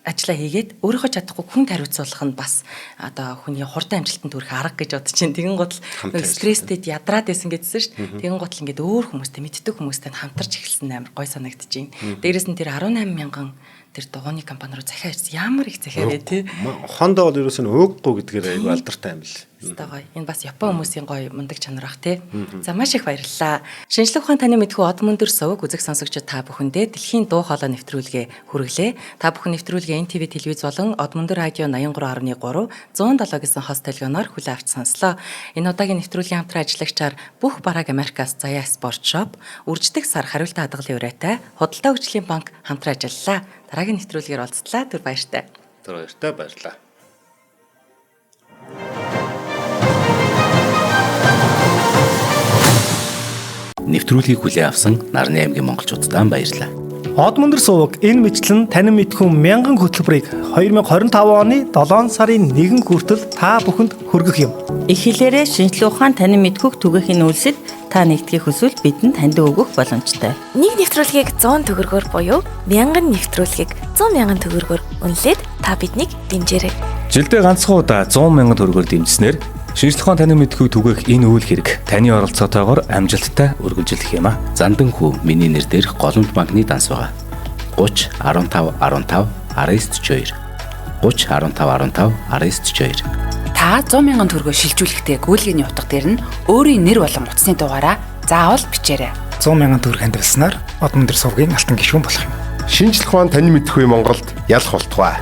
ажлаа хийгээд өөрийнхөө чадахгүй хүнд хариуцуулах нь бас одоо хүний хурдан амжилтанд хүрэх арга гэж бодож чинь. Тэгэн гол стресстэд ядраад байсан гэдсэн шүү дээ. Тэгэн гол ингээд өөр хүмүүстэй мэддэг хүмүүстэй хамтарч эхэлсэн амар гой санагдчихээн. Дээрээс нь тэр 18 мянган тэр дугууны компани руу захиа ирсэн. Ямар их захиа вэ тий. Хондоо бол ерөөсөө өөхгүй гэдгээр аюу алдартай юм л. Гоё. Энэ бас Япон хүмүүсийн гоё мундаг чанар бах тий. За маш их баярлалаа. Шинжлэх ухаан таны мэдхүү од мөндөр сувг үзэг сонсогчид та бүхэндээ дэлхийн дуу хоолой нэвтрүүлгээ хүргэлээ. Та бүхэн нэвтрүүлгээ NTV телевиз болон од мөндөр радио 83.3 107 гэсэн хост толгойноор хүлээн авч сонслоо. Энэ удаагийн нэвтрүүлгийн хамтран ажиллагчаар бүх бараг Америкаас Заяа спорт шоп, үрждэг сар хариултаа хадгалын урайтай, худалдаа хөгжлийн банк хамтран ажиллалаа. Дараагийн нэвтрүүлгээр уулзлаа. Түр баяртай. Түр баяртай баярлалаа. Нэвтрүүлгийг хүлээн авсан Нарны аймгийн монголчуудаа баярлалаа. Од мөндөр суваг энэ мэтлэн танин мэдхүн мянган хөтөлбөрийг 2025 оны 7 сарын 1 хүртэл та бүхэнд хүргэх юм. Их хэлээрээ шинжлэх ухаан танин мэдхүг түгээхийн үйлсэд та нэгтгэх хүсвэл бидэнд хандив өгөх боломжтой. Нэг нэвтрүүлгийг 100 төгрөгөөр буюу 1000 нэвтрүүлгийг 100 мянган төгрөгөөр үнэлээд та биднийг дэмжээрэй. Жилдээ ганцхан удаа 100 мянган төгрөгөөр дэмжснээр шинжлэх ухаан танин мэдхүг түгээх энэ үйл хэрэг таны оролцоотойгоор амжилттай үргэлжлэх юм а. Зандан хүү миний нэр дээрх голомт банкны данс байгаа. 30 15 15 1942 30 15 15 1942. Та 100 мянган төгрөгөөр шилжүүлэхдээ гүйлгээний утга дээр нь өөрийн нэр болон утасны дугаараа заавал бичээрэй. 100 мянган төгрөг хандвалснаар од мөндөр сувгийн алтан гишүүн болох юм. Шинжлэх ухаан танин мэдхүй Монголд ялах болтугай.